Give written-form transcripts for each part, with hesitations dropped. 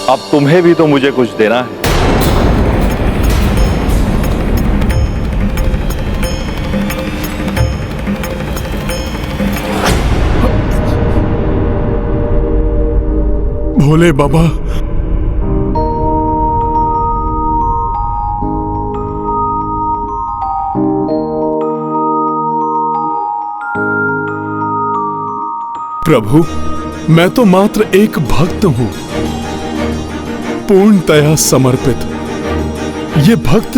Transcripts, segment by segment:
अब तुम्हें भी तो मुझे कुछ देना है। भोले बाबा, प्रभु, मैं तो मात्र एक भक्त हूं, पूर्णतया समर्पित। ये भक्त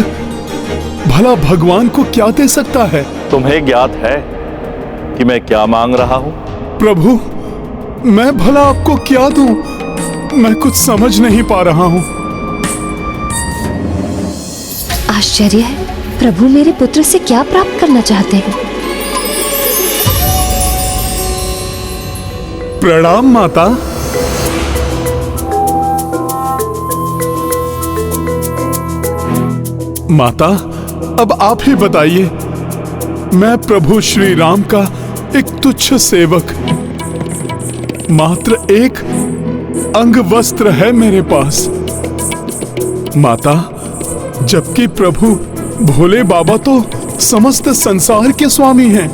भला भगवान को क्या दे सकता है? तुम्हें ज्ञात है कि मैं क्या मांग रहा हूं? प्रभु, मैं भला आपको क्या दूं? मैं कुछ समझ नहीं पा रहा हूं। आश्चर्य है, प्रभु मेरे पुत्र से क्या प्राप्त करना चाहते हैं? प्रणाम माता। माता, अब आप ही बताइए। मैं प्रभु श्री राम का एक तुच्छ सेवक, मात्र एक अंग वस्त्र है मेरे पास। माता, जबकि प्रभु भोले बाबा तो समस्त संसार के स्वामी हैं,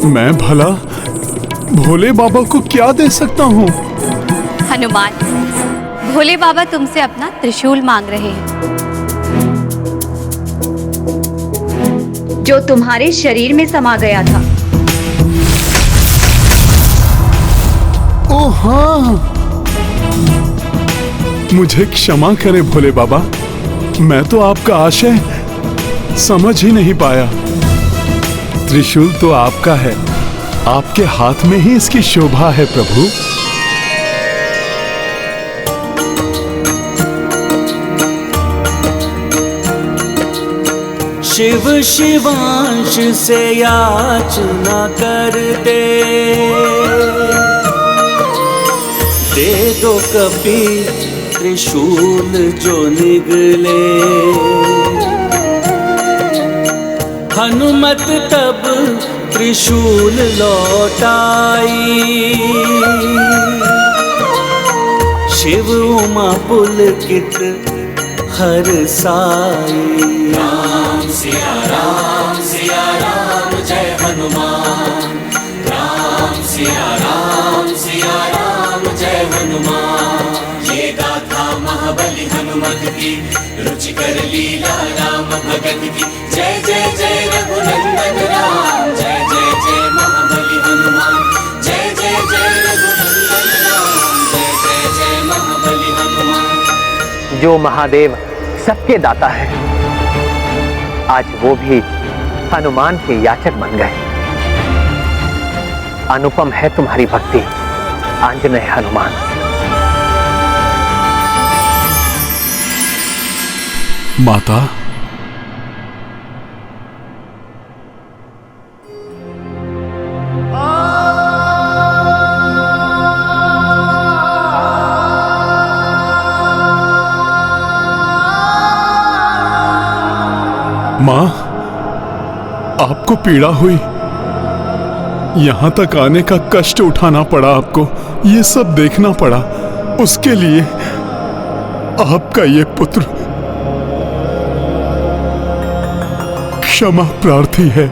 मैं भला भोले बाबा को क्या दे सकता हूँ? हनुमान, भोले बाबा तुमसे अपना त्रिशूल मांग रहे हैं, जो तुम्हारे शरीर में समा गया था। ओ हाँ, मुझे क्षमा करें भोले बाबा, मैं तो आपका आशय समझ ही नहीं पाया। त्रिशूल तो आपका है, आपके हाथ में ही इसकी शोभा है प्रभु। शिव शिवांश से याचना करते, दे दो कपि त्रिशूल जो निगले। हनुमत तब त्रिशूल लौटाई, शिव उमा पुलकित हर साई। राम सिया राम जय हनुमान। राम सिया राम जय हनुमान। ये गाथा महाबली हनुमत की, रुचिकर लीला राम भगत की। जय जय जय रघुनंदन राम, जय जय जय महाबली हनुमान। जय जय जय रघुनंदन राम, जय जय जय महाबली हनुमान। जो महादेव सबके दाता है, आज वो भी हनुमान के याचक बन गए। अनुपम है तुम्हारी भक्ति आंजनेय हनुमान। माता, मां, आपको पीड़ा हुई, यहां तक आने का कष्ट उठाना पड़ा आपको, ये सब देखना पड़ा, उसके लिए आपका ये पुत्र क्षमा प्रार्थी है।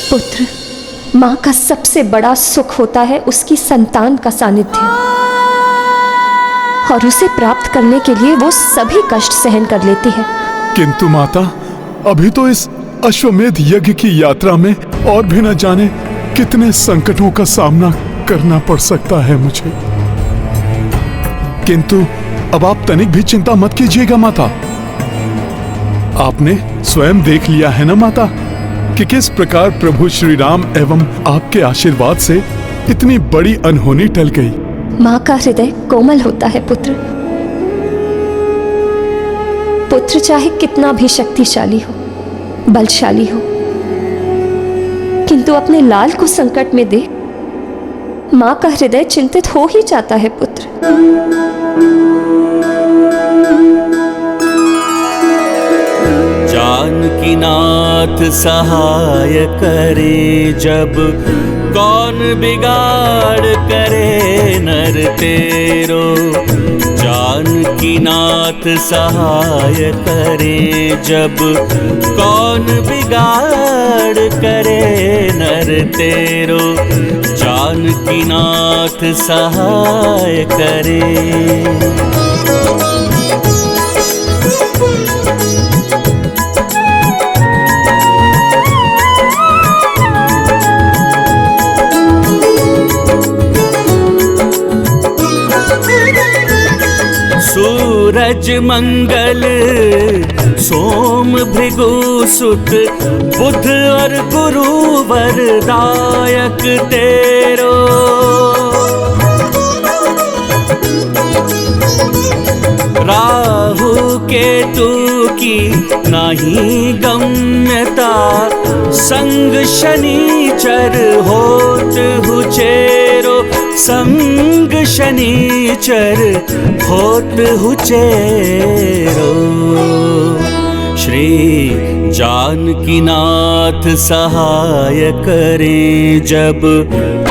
पुत्र, माँ का सबसे बड़ा सुख होता है उसकी संतान का सानिध्य, और उसे प्राप्त करने के लिए वो सभी कष्ट सहन कर लेती है। किंतु माता, अभी तो इस अश्वमेध यज्ञ की यात्रा में और भी न जाने कितने संकटों का सामना करना पड़ सकता है मुझे। किंतु अब आप तनिक भी चिंता मत कीजिएगा माता। आपने स्वयं देख लिया है ना माता कि किस प्रकार प्रभु श्री राम एवं आपके आशीर्वाद से इतनी बड़ी अनहोनी टल गई। माँ का हृदय कोमल होता है पुत्र। पुत्र चाहे कितना भी शक्तिशाली हो, बलशाली हो, किंतु अपने लाल को संकट में देख माँ का हृदय चिंतित हो ही जाता है पुत्र। जानकी नाथ सहाय करे जब, कौन बिगाड़ करे नर तेरो। जानकी नाथ सहाय करे जब, कौन बिगाड़ करे नर तेरो। जानकी नाथ सहाय करे। सूरज मंगल सोम भृगु सुत, बुध और गुरु वरदायक तेरो। राहु केतु की नहीं गम्यता, संग शनिचर होत हुचेरो। संग शनिचर होत हुचेरो। श्री जानकी नाथ सहाय करे जब,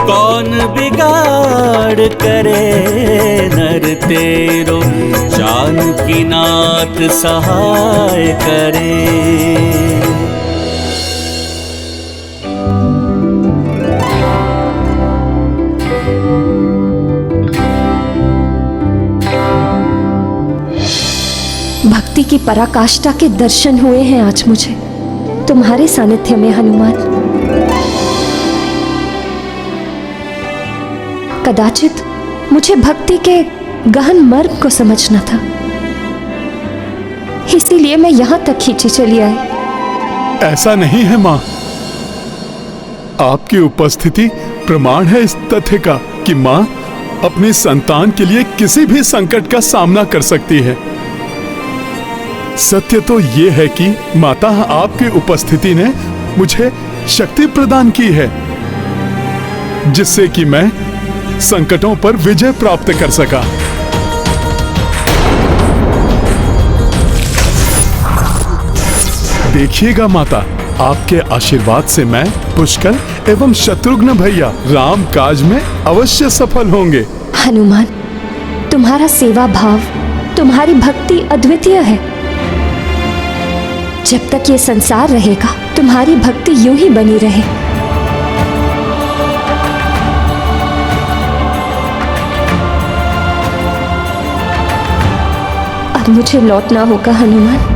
कौन बिगाड़ करे नर तेरो। जानकी नाथ सहाय करे। भक्ति की पराकाष्ठा के दर्शन हुए हैं आज मुझे तुम्हारे सानिध्य में हनुमान। कदाचित मुझे भक्ति के गहन मर्म को समझना था, इसीलिए मैं यहां तक खींची चली आई। ऐसा नहीं है माँ, आपकी उपस्थिति प्रमाण है इस तथ्य का कि माँ अपनी संतान के लिए किसी भी संकट का सामना कर सकती है। सत्य तो ये है कि माता आपकी उपस्थिति ने मुझे शक्ति प्रदान की है, जिससे कि मैं संकटों पर विजय प्राप्त कर सका। देखिएगा माता, आपके आशीर्वाद से मैं पुष्कर एवं शत्रुघ्न भैया राम काज में अवश्य सफल होंगे। हनुमान, तुम्हारा सेवा भाव, तुम्हारी भक्ति अद्वितीय है। जब तक ये संसार रहेगा तुम्हारी भक्ति यूं ही बनी रहे। अब मुझे लौटना होगा हनुमान।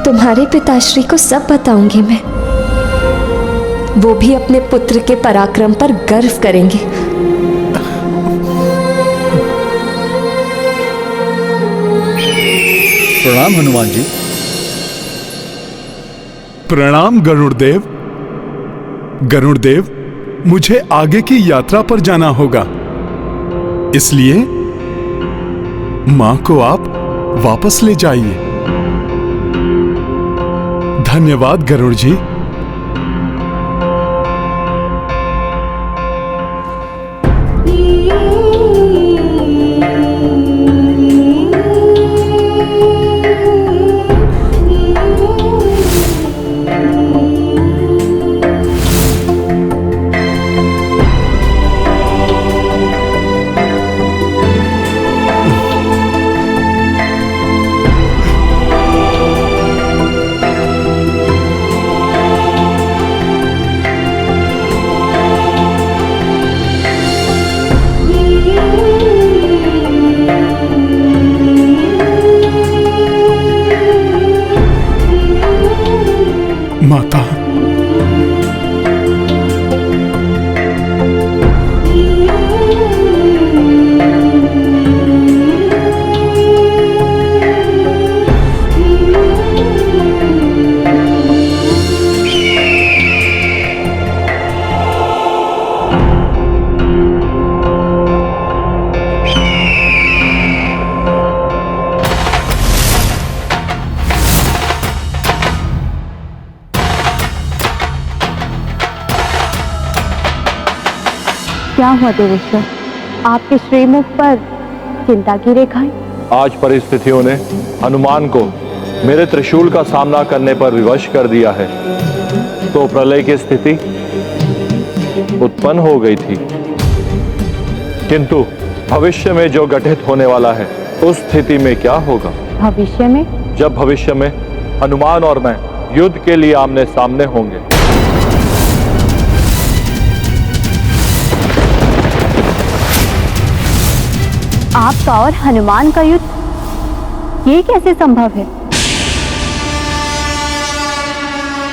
तुम्हारे पिताश्री को सब बताऊंगी मैं, वो भी अपने पुत्र के पराक्रम पर गर्व करेंगे। प्रणाम हनुमान जी। प्रणाम गरुड़देव। गरुड़देव, मुझे आगे की यात्रा पर जाना होगा, इसलिए मां को आप वापस ले जाइए। धन्यवाद गरुड़ जी। माता, क्या हुआ देवेश्वर, आपके श्रीमुख पर चिंता की रेखाएं? आज परिस्थितियों ने हनुमान को मेरे त्रिशूल का सामना करने पर विवश कर दिया है तो प्रलय की स्थिति उत्पन्न हो गई थी, किंतु भविष्य में जो घटित होने वाला है उस स्थिति में क्या होगा? भविष्य में? जब भविष्य में हनुमान और मैं युद्ध के लिए आमने सामने होंगे। आपका और हनुमान का युद्ध, ये कैसे संभव है?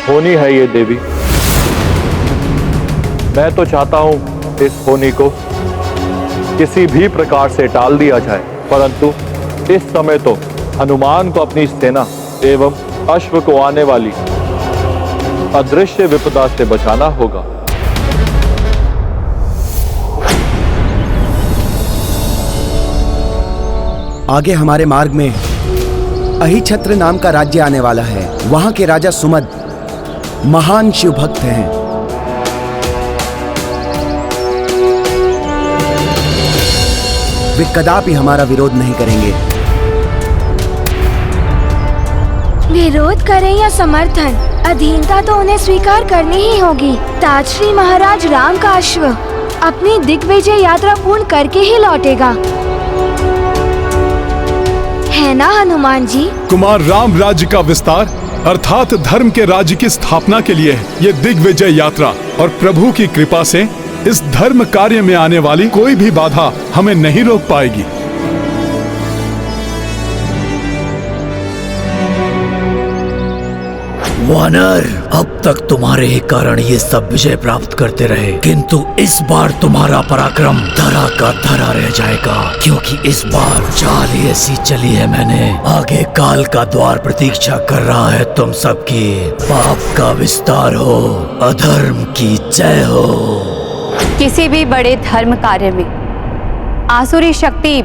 होनी है ये देवी। मैं तो चाहता हूं इस होनी को किसी भी प्रकार से टाल दिया जाए, परंतु इस समय तो हनुमान को अपनी सेना एवं अश्व को आने वाली अदृश्य विपदा से बचाना होगा। आगे हमारे मार्ग में अहिछत्र नाम का राज्य आने वाला है। वहां के राजा सुमद महान शिव भक्त हैं। वे कदापि हमारा विरोध नहीं करेंगे। विरोध करें या समर्थन, अधीनता तो उन्हें स्वीकार करनी ही होगी। ताजश्री महाराज राम का अश्व अपनी दिग्विजय यात्रा पूर्ण करके ही लौटेगा, है ना हनुमान जी? कुमार राम राज्य का विस्तार अर्थात धर्म के राज्य की स्थापना के लिए ये दिग्विजय यात्रा, और प्रभु की कृपा से इस धर्म कार्य में आने वाली कोई भी बाधा हमें नहीं रोक पाएगी। वानर, अब तक तुम्हारे ही कारण ये सब विजय प्राप्त करते रहे, किंतु इस बार तुम्हारा पराक्रम धरा का धरा रह जाएगा, क्योंकि इस बार चाल ही ऐसी चली है मैंने। आगे काल का द्वार प्रतीक्षा कर रहा है तुम सबकी। पाप का विस्तार हो, अधर्म की जय हो। किसी भी बड़े धर्म कार्य में आसुरी शक्ति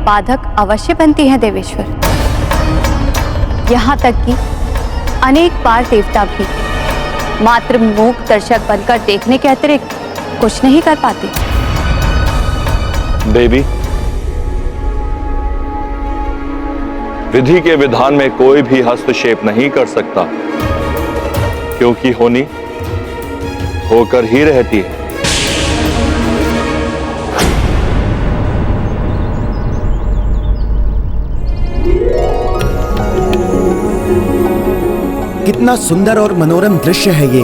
बाधक अवश्य बनती है देवेश्वर। यहाँ तक कि अनेक बार देवता भी मात्र मूक दर्शक बनकर देखने के अतिरिक्त कुछ नहीं कर पाते। देवी, विधि के विधान में कोई भी हस्तक्षेप नहीं कर सकता, क्योंकि होनी होकर ही रहती है। कितना सुंदर और मनोरम दृश्य है ये।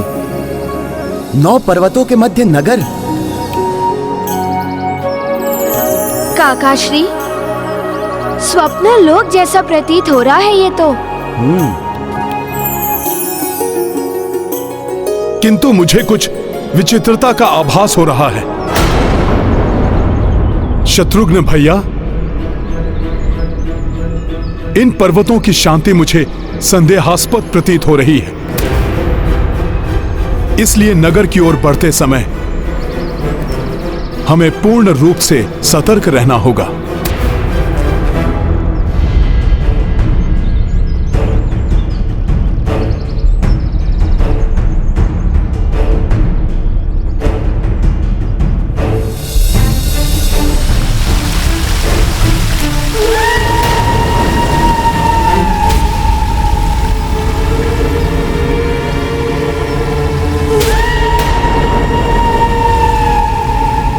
9 पर्वतों के मध्य नगर। काकाश्री, स्वप्न लोक जैसा प्रतीत हो रहा है ये तो। किंतु मुझे कुछ विचित्रता का आभास हो रहा है। शत्रुघ्न भैया, इन पर्वतों की शांति मुझे संदेहास्पद प्रतीत हो रही है। इसलिए नगर की ओर बढ़ते समय हमें पूर्ण रूप से सतर्क रहना होगा।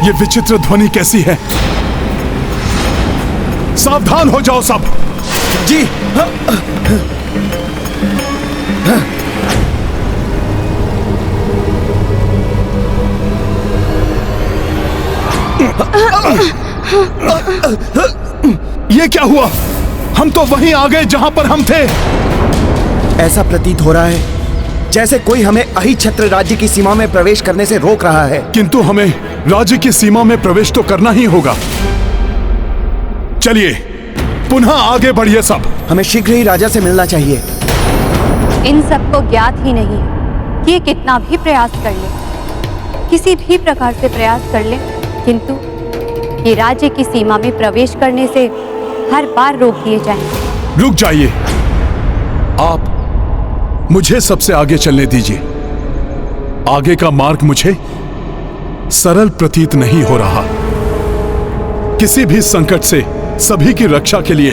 ये विचित्र ध्वनि कैसी है? सावधान हो जाओ सब। जी। ये क्या हुआ? हम तो वहीं आ गए जहां पर हम थे। ऐसा प्रतीत हो रहा है जैसे कोई हमें अहिछत्र राज्य की सीमा में प्रवेश करने से रोक रहा है। किंतु हमें राज्य की सीमा में प्रवेश तो करना ही होगा। चलिए पुनः आगे बढ़िए सब। हमें शीघ्र ही राजा से मिलना चाहिए। इन सबको ज्ञात ही नहीं है कि ये कितना भी प्रयास कर ले, किसी भी प्रकार से प्रयास कर ले, किंतु ये राज्य की सीमा में प्रवेश करने से हर बार रोक दिए जाएंगे। रुक जाइए, आप मुझे सबसे आगे चलने दीजिए। आगे का मार्ग मुझे सरल प्रतीत नहीं हो रहा। किसी भी संकट से सभी की रक्षा के लिए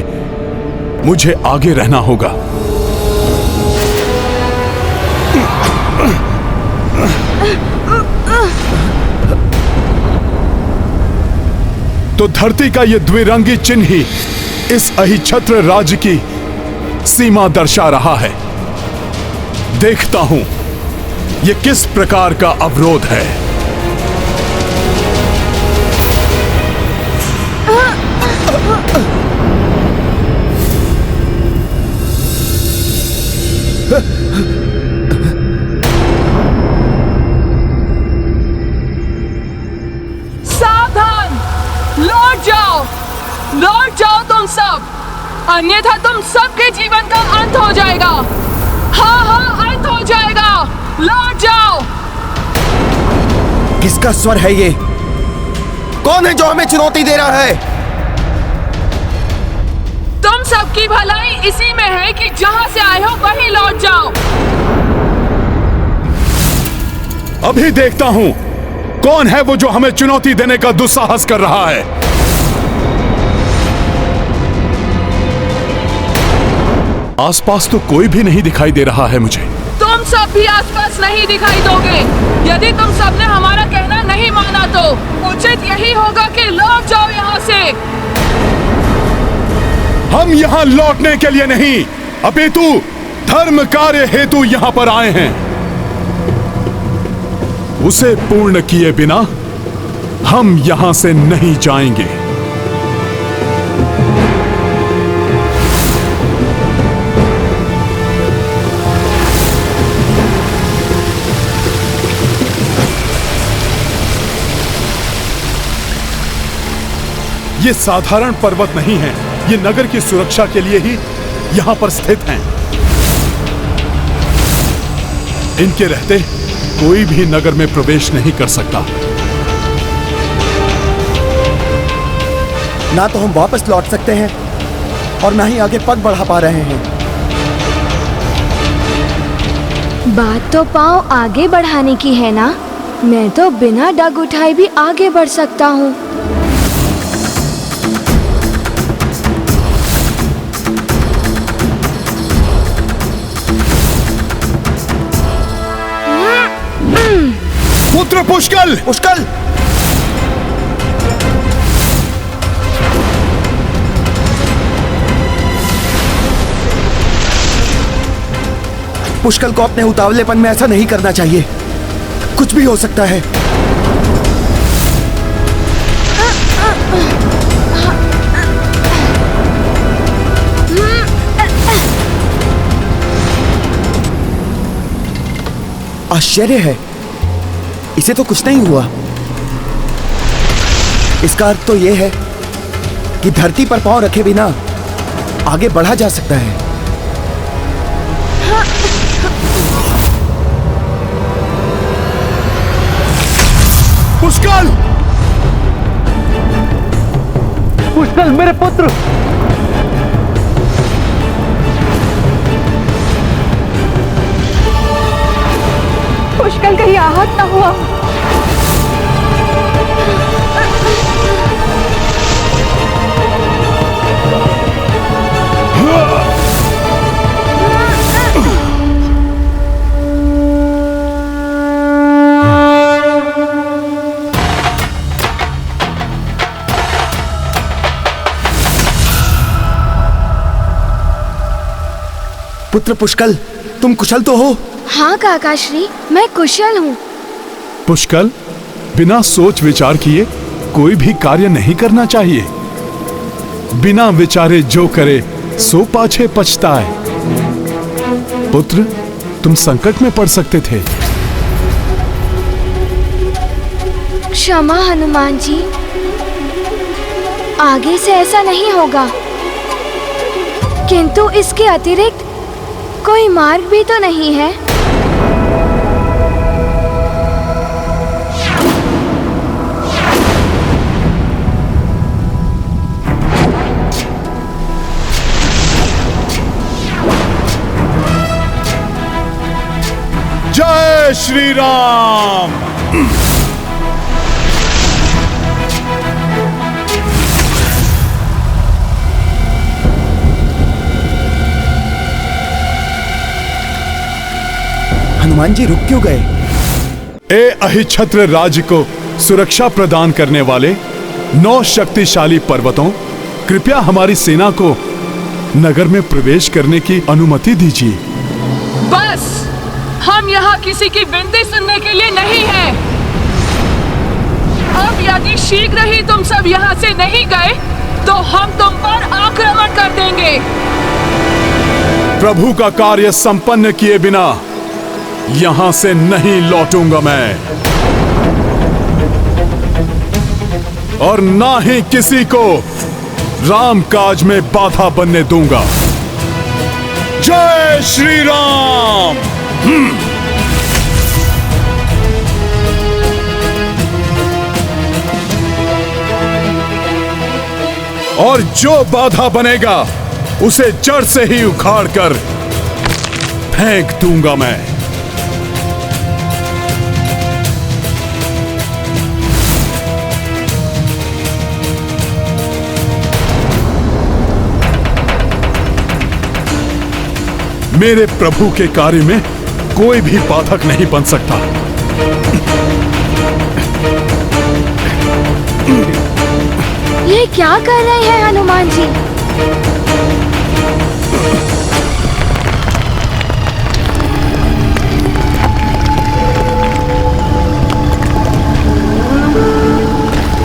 मुझे आगे रहना होगा। तो धरती का यह द्विरंगी चिन्ह ही इस अहिछत्र राज्य की सीमा दर्शा रहा है। देखता हूं यह किस प्रकार का अवरोध है। सावधान, लौट जाओ तुम सब, अन्यथा तुम सबके जीवन का अंत हो जाएगा। हाँ, अंत हो जाएगा। लौट जाओ। किसका स्वर है ये? कौन है जो हमें चुनौती दे रहा है? तुम सबकी भलाई इसी में है कि जहां से आए हो वहीं लौट जाओ। अभी देखता हूं कौन है वो जो हमें चुनौती देने का दुस्साहस कर रहा है। आसपास तो कोई भी नहीं दिखाई दे रहा है मुझे। तुम सब भी आसपास नहीं दिखाई दोगे। यदि तुम सबने हमारा कहना नहीं माना तो उचित यही होगा कि लौट जाओ यहाँ से। हम यहाँ लौटने के लिए नहीं, अपितु धर्म कार्य हेतु यहाँ पर आए हैं। उसे पूर्ण किए बिना हम यहाँ से नहीं जाएंगे। ये साधारण पर्वत नहीं है, ये नगर की सुरक्षा के लिए ही यहां पर स्थित हैं। इनके रहते कोई भी नगर में प्रवेश नहीं कर सकता। ना तो हम वापस लौट सकते हैं और ना ही आगे पग बढ़ा पा रहे हैं। बात तो पाँव आगे बढ़ाने की है ना। मैं तो बिना डग उठाए भी आगे बढ़ सकता हूँ। पुत्र पुष्कल! पुष्कल! पुष्कल को अपने उतावलेपन में ऐसा नहीं करना चाहिए। कुछ भी हो सकता है। आश्चर्य है, इसे तो कुछ नहीं हुआ। इसका अर्थ तो यह है कि धरती पर पांव रखे बिना आगे बढ़ा जा सकता है। पुष्कल! पुष्कल मेरे पुत्र! पुष्कल कहीं आहत ना हुआ। पुत्र पुष्कल, तुम कुशल तो हो? हाँ काकाश्री, मैं कुशल हूँ। पुष्कल, बिना सोच विचार किए कोई भी कार्य नहीं करना चाहिए। बिना विचारे जो करे सो पाछे पछताए। पुत्र, तुम संकट में पड़ सकते थे। क्षमा हनुमान जी, आगे से ऐसा नहीं होगा। किंतु इसके अतिरिक्त कोई मार्ग भी तो नहीं है। जय श्री राम। हनुमान जी रुक क्यों गए? ए अहिछत्र राज्य को सुरक्षा प्रदान करने वाले 9 शक्तिशाली पर्वतों, कृपया हमारी सेना को नगर में प्रवेश करने की अनुमति दीजिए। बस, हम यहाँ किसी की विनती सुनने के लिए नहीं हैं। अब यदि शीघ्र ही तुम सब यहाँ से नहीं गए तो हम तुम पर आक्रमण कर देंगे। प्रभु का कार्य संपन्न किए बिना यहां से नहीं लौटूंगा मैं, और ना ही किसी को राम काज में बाधा बनने दूंगा। जय श्री राम। और जो बाधा बनेगा उसे जड़ से ही उखाड़ कर फेंक दूंगा मैं। मेरे प्रभु के कार्य में कोई भी बाधक नहीं बन सकता। ये क्या कर रहे हैं हनुमान जी?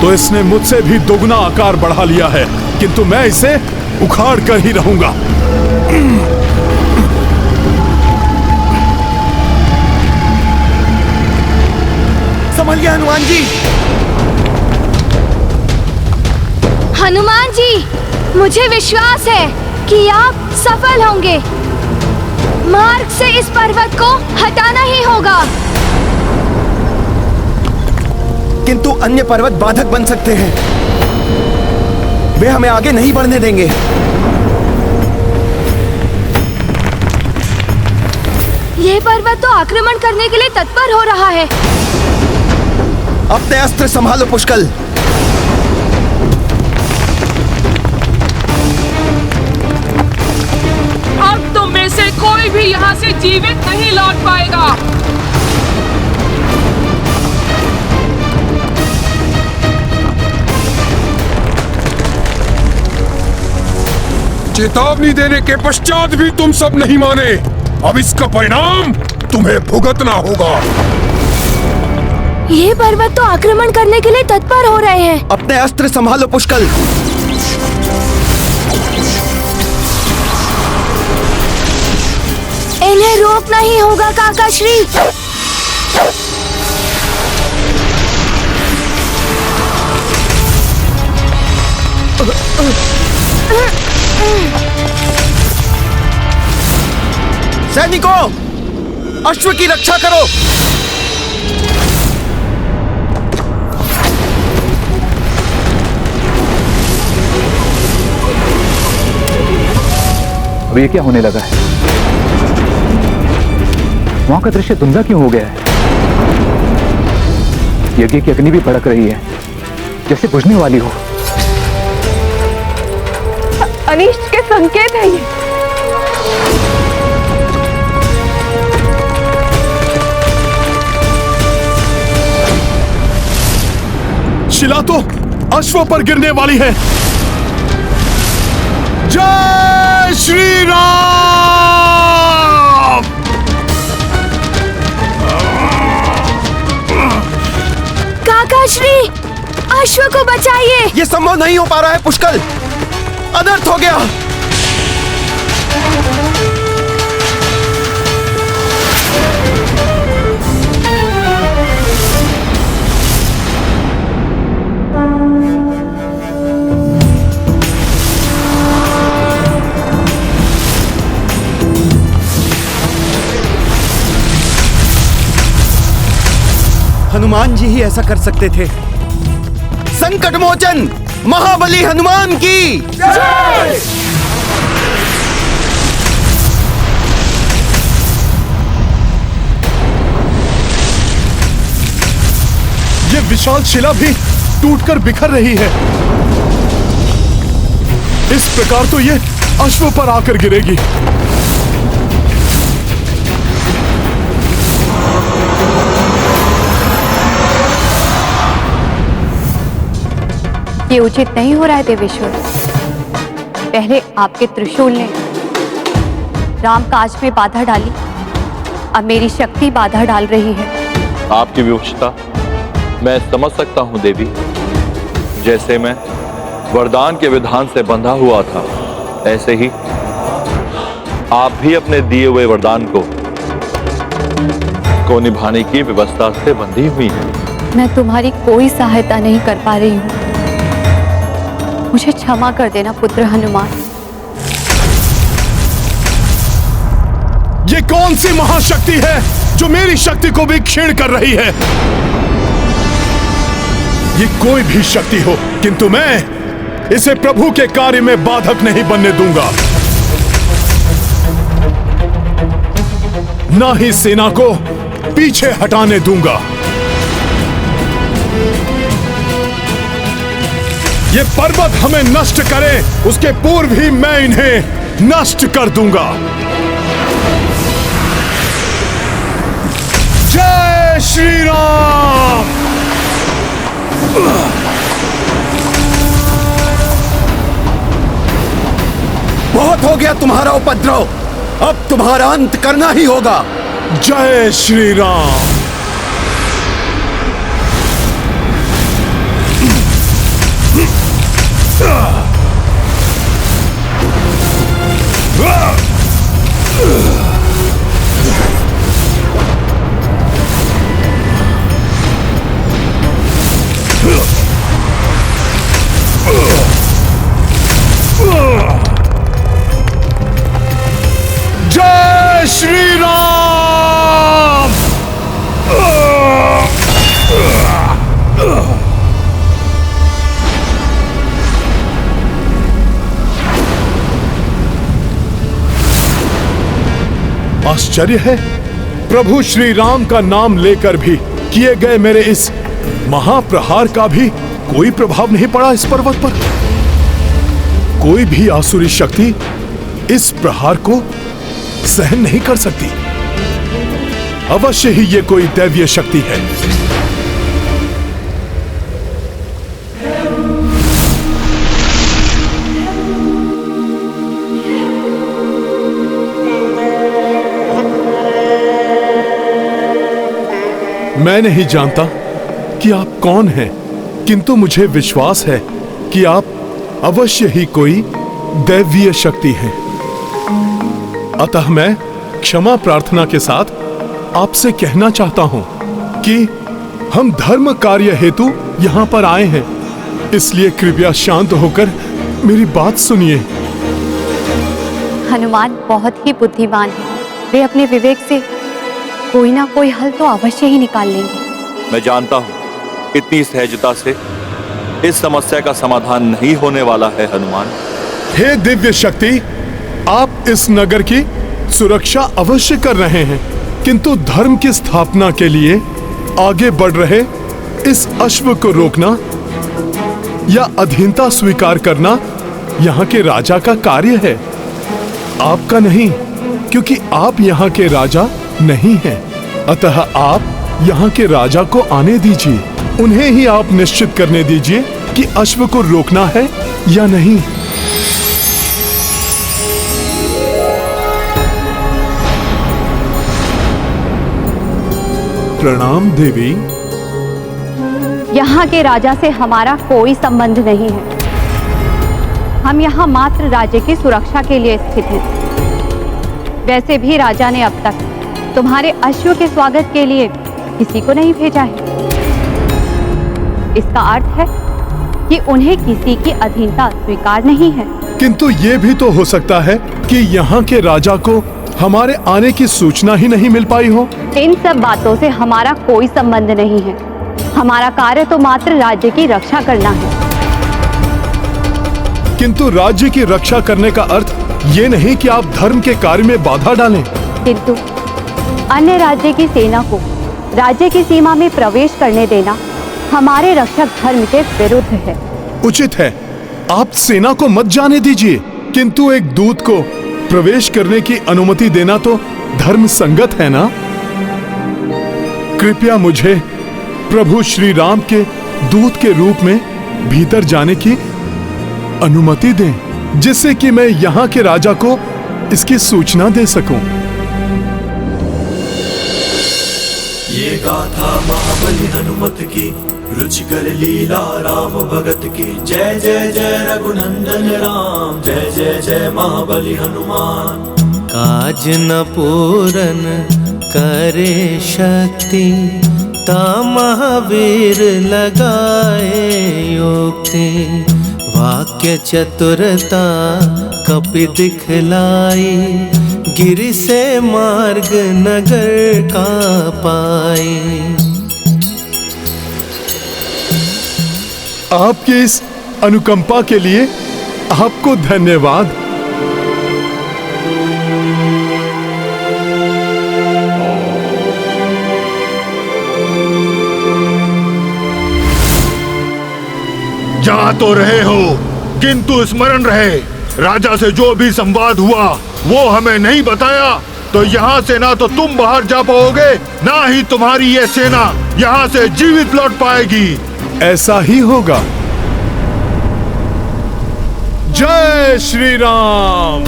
तो इसने मुझसे भी दोगुना आकार बढ़ा लिया है, किंतु मैं इसे उखाड़ कर ही रहूंगा। संभलिए हनुमान जी। हनुमान जी, मुझे विश्वास है कि आप सफल होंगे। मार्ग से इस पर्वत को हटाना ही होगा। किंतु अन्य पर्वत बाधक बन सकते हैं, वे हमें आगे नहीं बढ़ने देंगे। ये पर्वत तो आक्रमण करने के लिए तत्पर हो रहा है। अपने अस्त्र संभालो पुष्कल। अब तुम में से कोई भी यहाँ से जीवित नहीं लौट पाएगा। चेतावनी देने के पश्चात भी तुम सब नहीं माने। अब इसका परिणाम तुम्हें भुगतना होगा। ये पर्वत तो आक्रमण करने के लिए तत्पर हो रहे हैं। अपने अस्त्र संभालो पुष्कल। इन्हें रोकना ही होगा काकाश्री। सैनिकों, अश्व की रक्षा करो। अब ये क्या होने लगा है? वहां का दृश्य धुंधला क्यों हो गया है? यज्ञ की अग्नि भी भड़क रही है, जैसे बुझने वाली हो। अनिष्ट के संकेत है ये। शिला तो अश्व पर गिरने वाली है। जय श्री राम। काकाश्री, अश्व को बचाइए। ये संभव नहीं हो पा रहा है पुष्कल, अनर्थ हो गया। हनुमान जी ही ऐसा कर सकते थे। संकट मोचन महाबली हनुमान की जय। ये विशाल शिला भी टूटकर बिखर रही है। इस प्रकार तो ये अश्व पर आकर गिरेगी। ये उचित नहीं हो रहा है देवेश्वर। पहले आपके त्रिशूल ने राम काज में बाधा डाली, अब मेरी शक्ति बाधा डाल रही है। आपकी विवशता मैं समझ सकता हूं देवी। जैसे मैं वरदान के विधान से बंधा हुआ था, ऐसे ही आप भी अपने दिए हुए वरदान को निभाने की व्यवस्था से बंधी हुई हैं। मैं तुम्हारी कोई सहायता नहीं कर पा रही हूँ, मुझे क्षमा कर देना पुत्र हनुमान। ये कौन सी महाशक्ति है जो मेरी शक्ति को भी क्षीण कर रही है? ये कोई भी शक्ति हो, किंतु मैं इसे प्रभु के कार्य में बाधक नहीं बनने दूंगा। ना ही सेना को पीछे हटाने दूंगा। ये पर्वत हमें नष्ट करे, उसके पूर्व ही मैं इन्हें नष्ट कर दूंगा। जय श्री राम। बहुत हो गया तुम्हारा उपद्रव, अब तुम्हारा अंत करना ही होगा। जय श्री राम। जय श्री राम। आश्चर्य है, प्रभु श्री राम का नाम लेकर भी किए गए मेरे इस महाप्रहार का भी कोई प्रभाव नहीं पड़ा इस पर्वत पर। कोई भी आसुरी शक्ति इस प्रहार को सहन नहीं कर सकती। अवश्य ही ये कोई दैवीय शक्ति है। मैं नहीं जानता कि आप कौन हैं, किंतु मुझे विश्वास है कि आप अवश्य ही कोई दैवीय शक्ति हैं। अतः मैं क्षमा प्रार्थना के साथ आपसे कहना चाहता हूं कि हम धर्म कार्य हेतु यहां पर आए हैं, इसलिए कृपया शांत होकर मेरी बात सुनिए। हनुमान बहुत ही बुद्धिमान है, वे अपने विवेक से कोई ना कोई हल तो अवश्य ही निकाल लेंगे। मैं जानता हूं इतनी सहजता से इस समस्या का समाधान नहीं होने वाला है हनुमान। हे दिव्य शक्ति, आप इस नगर की सुरक्षा अवश्य कर रहे हैं, किंतु धर्म की स्थापना के लिए आगे बढ़ रहे इस अश्व को रोकना या अधीनता स्वीकार करना यहाँ के राजा का कार्य है, आपका नहीं, क्योंकि आप यहाँ के राजा नहीं हैं। अतः आप यहाँ के राजा को आने दीजिए, उन्हें ही आप निश्चित करने दीजिए कि अश्व को रोकना है या नहीं। प्रणाम देवी। यहाँ के राजा से हमारा कोई संबंध नहीं है, हम यहाँ मात्र राज्य की सुरक्षा के लिए स्थित हैं। वैसे भी राजा ने अब तक तुम्हारे अश्व के स्वागत के लिए किसी को नहीं भेजा है। इसका अर्थ है कि उन्हें किसी की अधीनता स्वीकार नहीं है। किंतु ये भी तो हो सकता है कि यहाँ के राजा को हमारे आने की सूचना ही नहीं मिल पाई हो। इन सब बातों से हमारा कोई संबंध नहीं है, हमारा कार्य तो मात्र राज्य की रक्षा करना है। किंतु राज्य की रक्षा करने का अर्थ ये नहीं कि आप धर्म के कार्य में बाधा डालें। किंतु अन्य राज्य की सेना को राज्य की सीमा में प्रवेश करने देना हमारे रक्षक धर्म के विरुद्ध है। उचित है, आप सेना को मत जाने दीजिए, किंतु एक दूत को प्रवेश करने की अनुमति देना तो धर्म संगत है ना। कृपया मुझे प्रभु श्री राम के दूत के रूप में भीतर जाने की अनुमति दें, जिससे कि मैं यहाँ के राजा को इसकी सूचना दे सकूं। ये गाथा महाबली हनुमत की, रुचिकर लीला राम भगत की। जय जय जय रघुनंदन राम, जय जय जय महाबली हनुमान। काज न पूरन करे शक्ति, ता महावीर लगाए युक्ति। वाक्य चतुरता कपि दिखलाई, गिरि से मार्ग नगर का पाई। आपके इस अनुकंपा के लिए आपको धन्यवाद। जा तो रहे हो, किंतु स्मरण रहे, राजा से जो भी संवाद हुआ वो हमें नहीं बताया तो यहाँ से ना तो तुम बाहर जा पाओगे, ना ही तुम्हारी ये सेना यहाँ से जीवित लौट पाएगी। ऐसा ही होगा। जय श्री राम।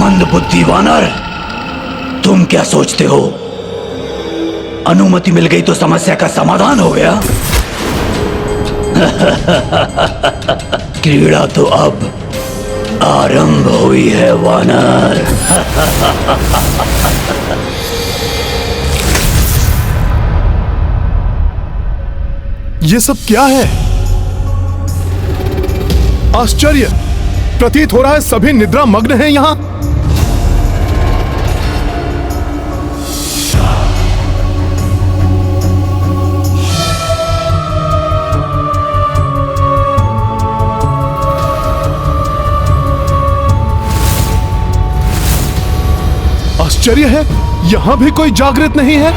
मंदबुद्धि वानर, तुम क्या सोचते हो अनुमति मिल गई तो समस्या का समाधान हो गया? क्रीड़ा तो अब आरंभ हुई है वानर। ये सब क्या है? आश्चर्य, प्रतीत हो रहा है सभी निद्रा मग्न हैं यहां। आश्चर्य है, यहां भी कोई जागृत नहीं है।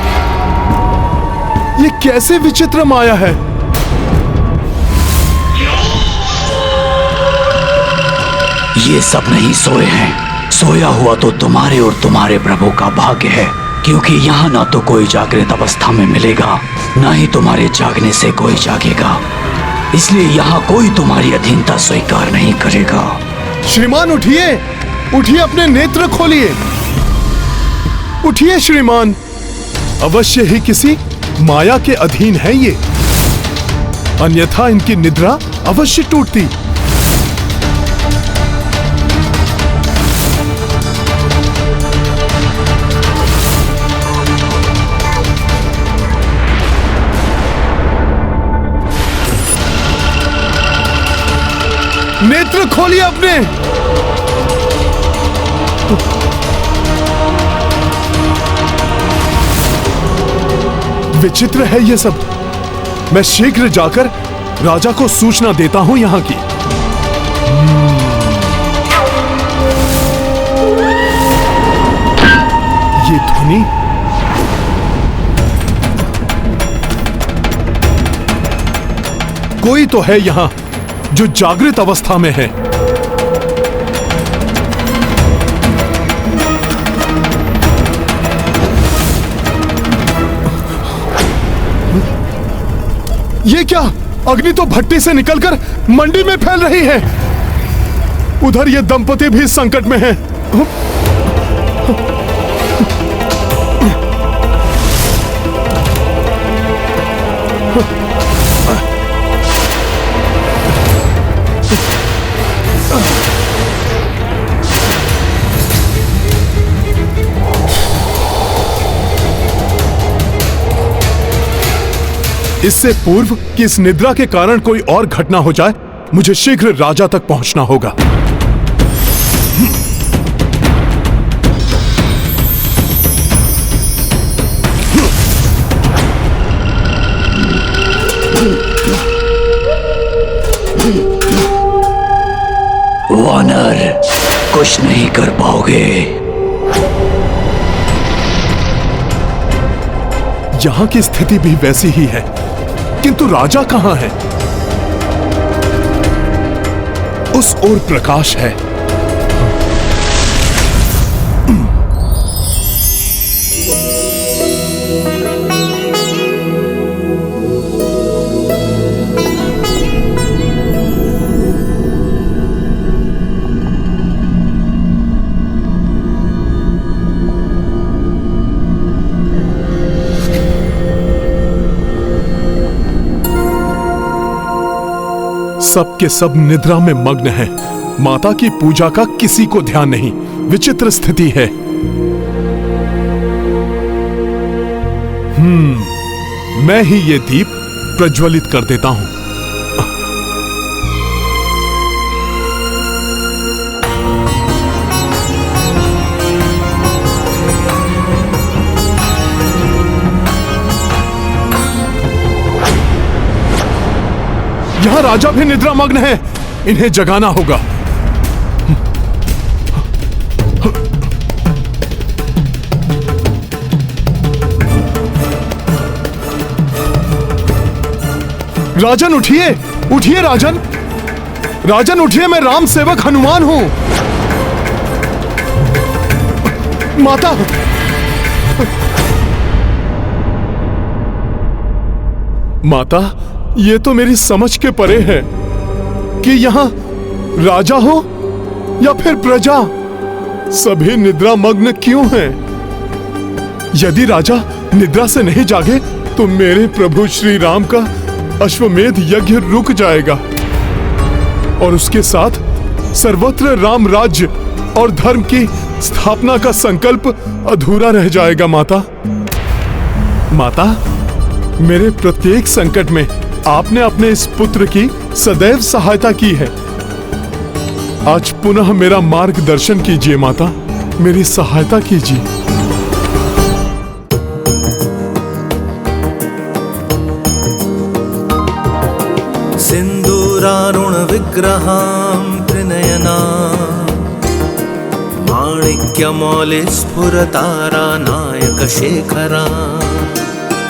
ये कैसे विचित्र माया है। ये सब नहीं सोए हैं। सोया हुआ तो तुम्हारे और तुम्हारे प्रभु का भाग्य है, क्योंकि यहाँ ना तो कोई जागृत अवस्था में मिलेगा, ना ही तुम्हारे जागने से कोई जागेगा। इसलिए यहाँ कोई तुम्हारी अधीनता स्वीकार नहीं करेगा। श्रीमान उठिए, उठिए, अपने नेत्र खोलिए। उठिए श्रीमान, अवश्य ही किसी माया के अधीन है ये, अन्यथा इनकी निद्रा अवश्य टूटती। नेत्र खोलिए अपने। विचित्र है ये सब। मैं शीघ्र जाकर राजा को सूचना देता हूं यहां की। ये ध्वनि, कोई तो है यहां जो जागृत अवस्था में है। ये क्या? अग्नि तो भट्टी से निकलकर मंडी में फैल रही है। उधर ये दंपति भी संकट में हैं। इससे पूर्व कि इस निद्रा के कारण कोई और घटना हो जाए, मुझे शीघ्र राजा तक पहुंचना होगा। वानर, कुछ नहीं कर पाओगे। यहां की स्थिति भी वैसी ही है, किंतु राजा कहां है? उस ओर प्रकाश है। सब के सब निद्रा में मग्न हैं। माता की पूजा का किसी को ध्यान नहीं। विचित्र स्थिति है। मैं ही ये दीप प्रज्वलित कर देता हूं। यहां राजा भी निद्रा मग्न है। इन्हें जगाना होगा। राजन उठिए, उठिए राजन, राजन उठिए। मैं राम सेवक हनुमान हूं। माता, माता, ये तो मेरी समझ के परे है कि यहां राजा हो या फिर प्रजा, सभी निद्रा मग्न क्यों हैं? यदि राजा निद्रा से नहीं जागे तो मेरे प्रभु श्री राम का अश्वमेध यज्ञ रुक जाएगा और उसके साथ सर्वत्र राम राज्य और धर्म की स्थापना का संकल्प अधूरा रह जाएगा। माता, माता, मेरे प्रत्येक संकट में आपने अपने इस पुत्र की सदैव सहायता की है। आज पुनः मेरा मार्गदर्शन कीजिए माता, मेरी सहायता कीजिए। सिंदूरारुण विग्रहां त्रिनयना माणिक्यमौलि स्फुरतारा नायक शेखरा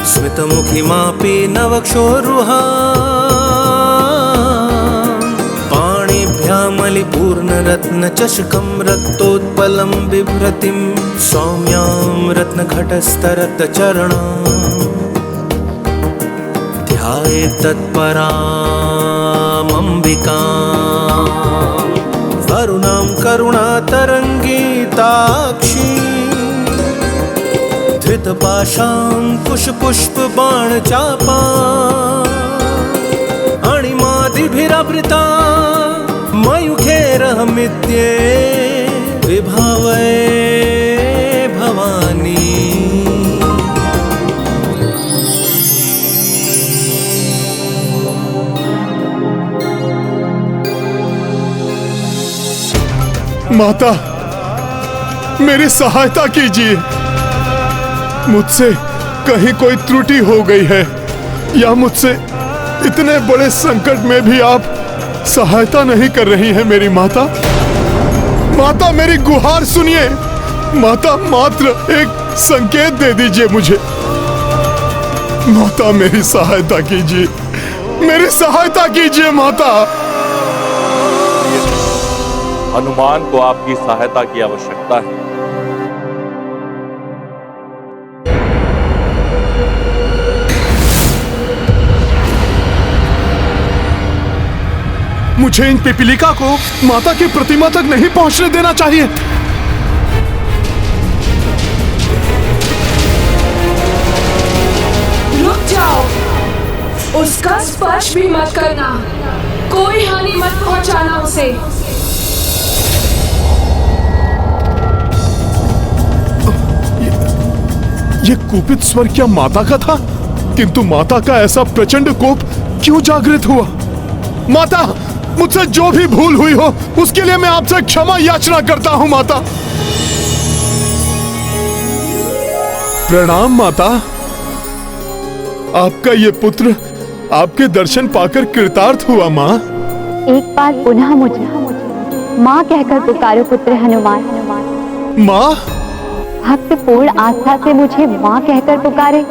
स्मितमुखिमापि नवक्षोरुहा पाणिभ्यामलिपूर्णरत्नचषकं रक्तोत्पलं बिभ्रतिं सौम्यां रत्नघटस्तरतचरणां ध्यायेत् तत्परामम्बिकां वरुणां करुणातरङ्गिताक्षी धृतपाशां कुशपुष्पबाणचापा अणिमादिभिरावृता मयूखैरहमित्ये विभावये भवानी। माता, मेरी सहायता कीजिए। मुझसे कहीं कोई त्रुटि हो गई है या मुझसे इतने बड़े संकट में भी आप सहायता नहीं कर रही हैं मेरी माता। माता, मेरी गुहार सुनिए। माता, मात्र एक संकेत दे दीजिए मुझे। माता, मेरी सहायता कीजिए, मेरी सहायता कीजिए माता। हनुमान को आपकी सहायता की आवश्यकता है। मुझे इन पिपीलिका को माता की प्रतिमा तक नहीं पहुंचने देना चाहिए। रुक जाओ, उसका स्पर्श भी मत करना, कोई हानि मत पहुंचाना उसे। ये कुपित स्वर क्या माता का था? किंतु माता का ऐसा प्रचंड कोप क्यों जागृत हुआ? माता, मुझसे जो भी भूल हुई हो उसके लिए मैं आपसे क्षमा याचना करता हूं माता। प्रणाम माता। आपका ये पुत्र आपके दर्शन पाकर कृतार्थ हुआ माँ। एक बार पुनः मुझे माँ कहकर पुकारो पुत्र हनुमान। माँ? भक्त पूर्ण आस्था से मुझे माँ कहकर पुकारे,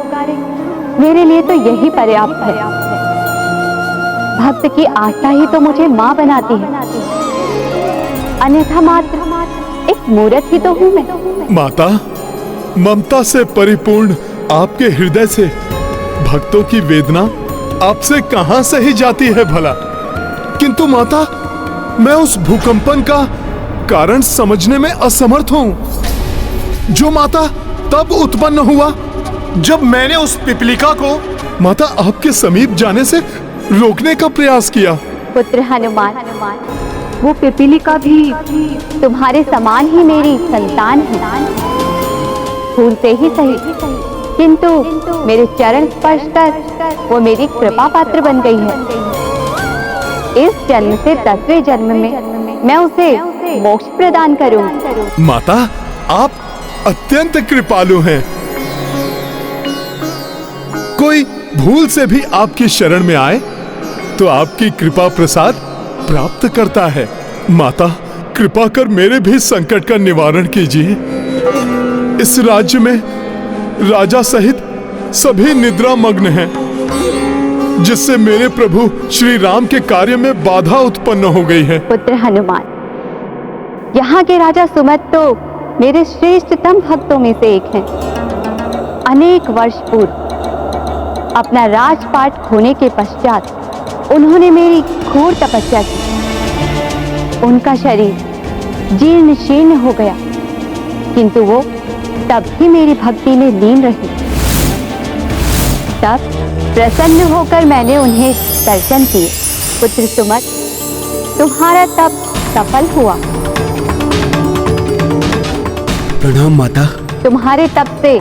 मेरे लिए तो यही पर्याप्त है। भक्त की आस्था ही तो मुझे माँ बनाती है, अन्यथा मात्र एक मूर्त ही तो हूँ मैं। माता, ममता से परिपूर्ण आपके हृदय से भक्तों की वेदना आपसे कहां से ही जाती है भला। किंतु माता, मैं उस भूकंपन का कारण समझने में असमर्थ हूं, जो माता तब उत्पन्न हुआ जब मैंने उस पिपलिका को माता आपके समीप जाने से रोकने का प्रयास किया। पुत्र हनुमान, वो पिपीलिका भी तुम्हारे समान ही मेरी संतान है। फूल से ही सही, किंतु मेरे चरण स्पर्श कर वो मेरी कृपा पात्र बन गई है। इस जन्म से 10वें जन्म में मैं उसे मोक्ष प्रदान करूंगी। माता, आप अत्यंत कृपालु हैं। कोई भूल से भी आपकी शरण में आए तो आपकी कृपा प्रसाद प्राप्त करता है। माता, कृपा कर मेरे भी संकट का निवारण कीजिए। इस राज्य में राजा सहित सभी निद्रा मग्न हैं, जिससे मेरे प्रभु श्री राम के कार्य में बाधा उत्पन्न हो गई है। पुत्र हनुमान, यहाँ के राजा सुमत तो मेरे श्रेष्ठतम भक्तों में से एक हैं। अनेक वर्ष पूर्व अपना राजपाट खोने के पश्चात उन्होंने मेरी घोर तपस्या की। उनका शरीर जीर्ण शीर्ण हो गया, किंतु वो तब भी मेरी भक्ति में लीन रहे। तब प्रसन्न होकर मैंने उन्हें दर्शन दिए। पुत्र सुमत, तुम्हारा तप सफल हुआ। प्रणाम माता। तुम्हारे तप से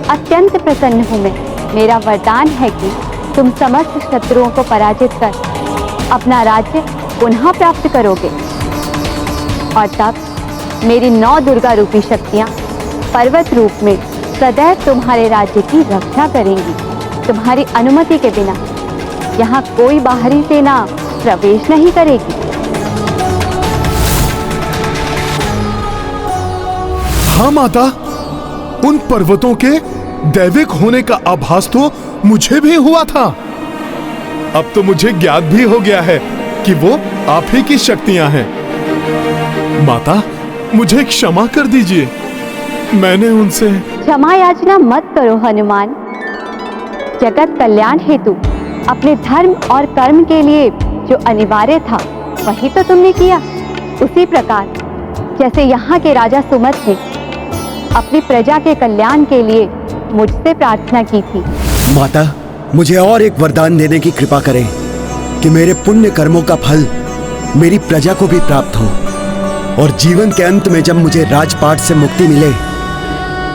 अत्यंत प्रसन्न हूँ मैं। मेरा वरदान है कि तुम समस्त शत्रुओं को पराजित कर अपना राज्य पुनः प्राप्त करोगे, और तब मेरी 9 दुर्गा रूपी शक्तियाँ पर्वत रूप में सदैव तुम्हारे राज्य की रक्षा करेंगी। तुम्हारी अनुमति के बिना यहाँ कोई बाहरी सेना प्रवेश नहीं करेगी। हाँ माता, उन पर्वतों के दैविक होने का आभास तो मुझे भी हुआ था। अब तो मुझे ज्ञात भी हो गया है कि वो आप ही की शक्तियां हैं। माता, मुझे क्षमा कर दीजिए। मैंने उनसे क्षमा याचना मत करो हनुमान। जगत कल्याण हेतु अपने धर्म और कर्म के लिए जो अनिवार्य था वही तो तुमने किया। उसी प्रकार जैसे यहाँ के राजा सुमत ने अपनी प्रजा के कल्याण के लिए मुझसे प्रार्थना की थी। माता, मुझे और एक वरदान देने की कृपा करें कि मेरे पुण्य कर्मों का फल मेरी प्रजा को भी प्राप्त हो, और जीवन के अंत में जब मुझे राजपाट से मुक्ति मिले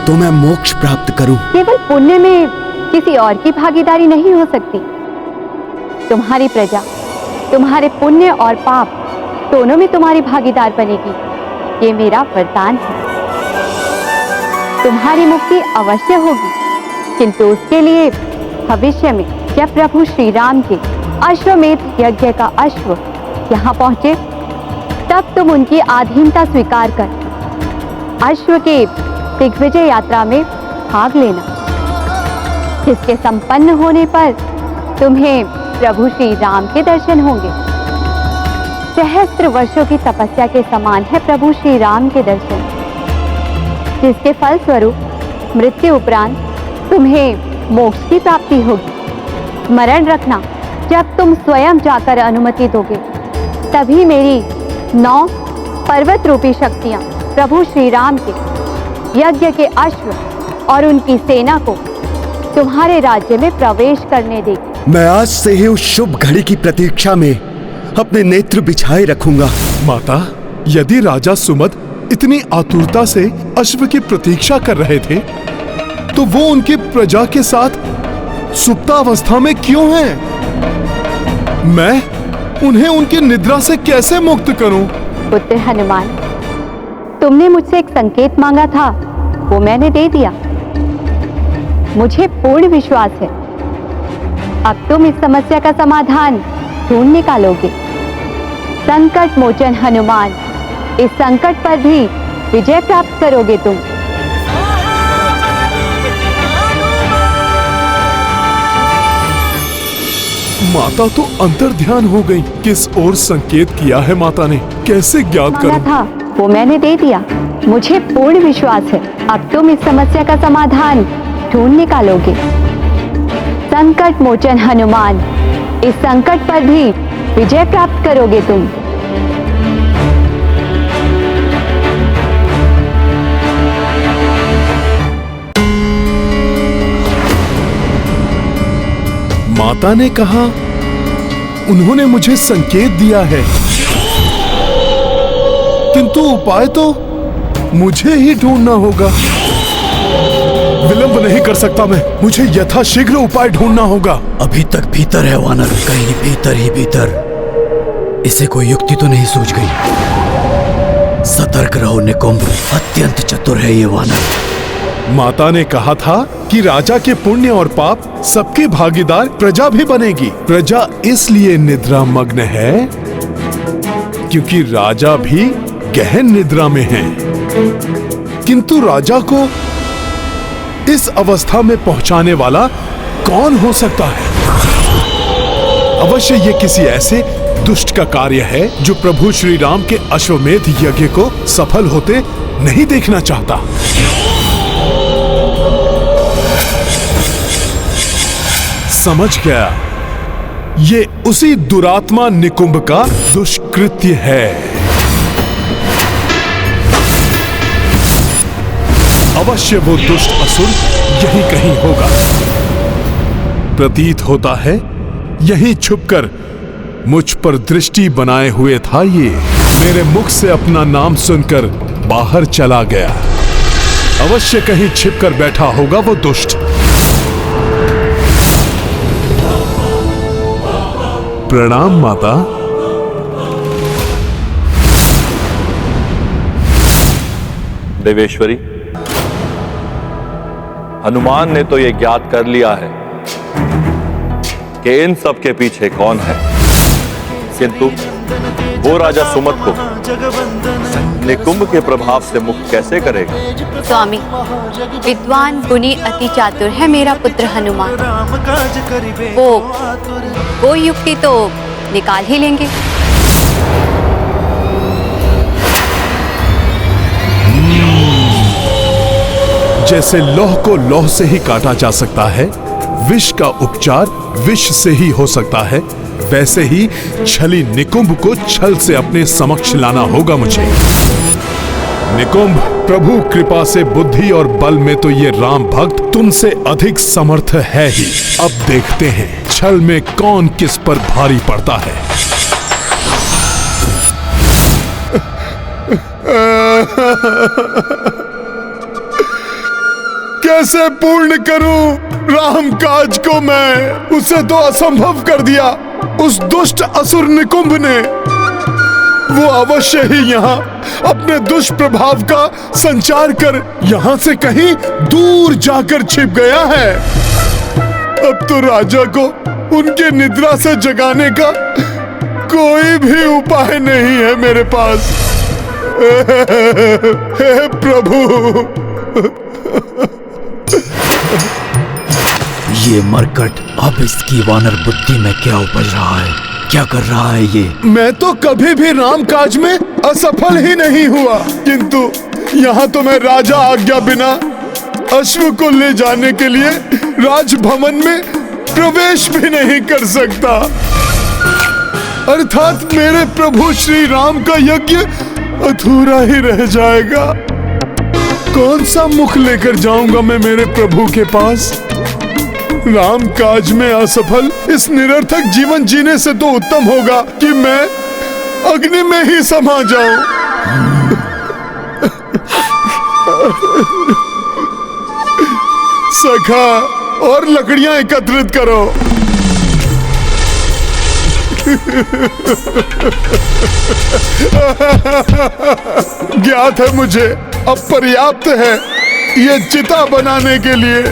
तो मैं मोक्ष प्राप्त करूं। केवल पुण्य में किसी और की भागीदारी नहीं हो सकती। तुम्हारी प्रजा तुम्हारे पुण्य और पाप दोनों में तुम्हारी भागीदार बनेगी। ये मेरा वरदान है। तुम्हारी मुक्ति अवश्य होगी, किंतु उसके लिए भविष्य में जब प्रभु श्री राम के अश्वमेध यज्ञ का अश्व यहाँ पहुंचे, तब तुम उनकी आधीनता स्वीकार कर अश्व के दिग्विजय यात्रा में भाग लेना, जिसके संपन्न होने पर तुम्हें प्रभु श्री राम के दर्शन होंगे। सहस्त्र वर्षों की तपस्या के समान है प्रभु श्री राम के दर्शन, जिसके फल स्वरूप मृत्यु उपरांत तुम्हें मोक्ष की प्राप्ति होगी। स्मरण रखना, जब तुम स्वयं जाकर अनुमति दोगे तभी मेरी 9 पर्वत रूपी शक्तियां प्रभु श्री राम के यज्ञ के अश्व और उनकी सेना को तुम्हारे राज्य में प्रवेश करने देगी। मैं आज से ही उस शुभ घड़ी की प्रतीक्षा में अपने नेत्र बिछाए रखूंगा। माता, यदि राजा सुमत इतनी आतुरता से अश्व की प्रतीक्षा कर रहे थे, तो वो उनकी प्रजा के साथ सुप्तावस्था में क्यों हैं? मैं उन्हें उनकी निद्रा से कैसे मुक्त करूं? पुत्र हनुमान, तुमने मुझसे एक संकेत मांगा था, वो मैंने दे दिया। मुझे पूर्ण विश्वास है अब तुम इस समस्या का समाधान ढूंढ निकालोगे। संकट मोचन हनुमान, इस संकट पर भी विजय प्राप्त करोगे तुम। माता तो अंतर्ध्यान हो गई। किस ओर संकेत किया है माता ने, कैसे ज्ञात करूं? था वो मैंने दे दिया। मुझे पूर्ण विश्वास है अब तुम इस समस्या का समाधान ढूंढ निकालोगे। संकट मोचन हनुमान, इस संकट पर भी विजय प्राप्त करोगे तुम। माता ने कहा उन्होंने मुझे संकेत दिया है, किंतु उपाय तो मुझे ही ढूंढना होगा। विलंब नहीं कर सकता मैं, मुझे यथाशीघ्र उपाय ढूंढना होगा। अभी तक भीतर है वानर, कहीं भीतर ही भीतर। इसे कोई युक्ति तो नहीं सूझ गई। सतर्क रहो निकुंभ, अत्यंत चतुर है ये वानर। माता ने कहा था कि राजा के पुण्य और पाप सबके भागीदार प्रजा भी बनेगी। प्रजा इसलिए निद्रा मग्न है क्योंकि राजा भी गहन निद्रा में है। किंतु राजा को इस अवस्था में पहुंचाने वाला कौन हो सकता है? अवश्य ये किसी ऐसे दुष्ट का कार्य है जो प्रभु श्री राम के अश्वमेध यज्ञ को सफल होते नहीं देखना चाहता। समझ गया, ये उसी दुरात्मा निकुंभ का दुष्कृत्य है। अवश्य वो दुष्ट असुर यहीं कहीं होगा। प्रतीत होता है यहीं छुपकर मुझ पर दृष्टि बनाए हुए था ये। मेरे मुख से अपना नाम सुनकर बाहर चला गया। अवश्य कहीं छिपकर बैठा होगा वो दुष्ट। प्रणाम माता। देवेश्वरी, हनुमान ने तो ये ज्ञात कर लिया है कि इन सब के पीछे कौन है, किंतु वो राजा सुमत को निकुंभ के प्रभाव से मुक्त कैसे करेगा? स्वामी, विद्वान गुणी अति चातुर है मेरा पुत्र हनुमान। वो युक्ति तो निकाल ही लेंगे। जैसे लौह को लौह से ही काटा जा सकता है, विष का उपचार विष से ही हो सकता है, वैसे ही छली निकुंभ को छल से अपने समक्ष लाना होगा मुझे। निकुंभ, प्रभु कृपा से बुद्धि और बल में तो ये राम भक्त तुमसे अधिक समर्थ है ही। अब देखते हैं छल में कौन किस पर भारी पड़ता है। कैसे पूर्ण करूं राम काज को मैं? उसे तो असंभव कर दिया उस दुष्ट असुर निकुंभ ने। वो अवश्य ही यहाँ अपने दुष्प्रभाव का संचार कर यहाँ से कहीं दूर जाकर छिप गया है। अब तो राजा को उनके निद्रा से जगाने का कोई भी उपाय नहीं है मेरे पास। हे प्रभु, ये मरकट अब इसकी वानर बुद्धि में क्या उपज रहा है? क्या कर रहा है ये? मैं तो कभी भी राम काज में असफल ही नहीं हुआ, किंतु यहाँ तो मैं राजा आज्ञा बिना अश्व को ले जाने के लिए राजभवन में प्रवेश भी नहीं कर सकता। अर्थात मेरे प्रभु श्री राम का यज्ञ अधूरा ही रह जाएगा। कौन सा मुख लेकर जाऊंगा मैं मेरे प्रभु के पास? राम काज में असफल इस निरर्थक जीवन जीने से तो उत्तम होगा कि मैं अग्नि में ही समा जाऊं। सखा, और लकड़ियां एकत्रित करो। ज्ञात है मुझे अब पर्याप्त है ये चिता बनाने के लिए।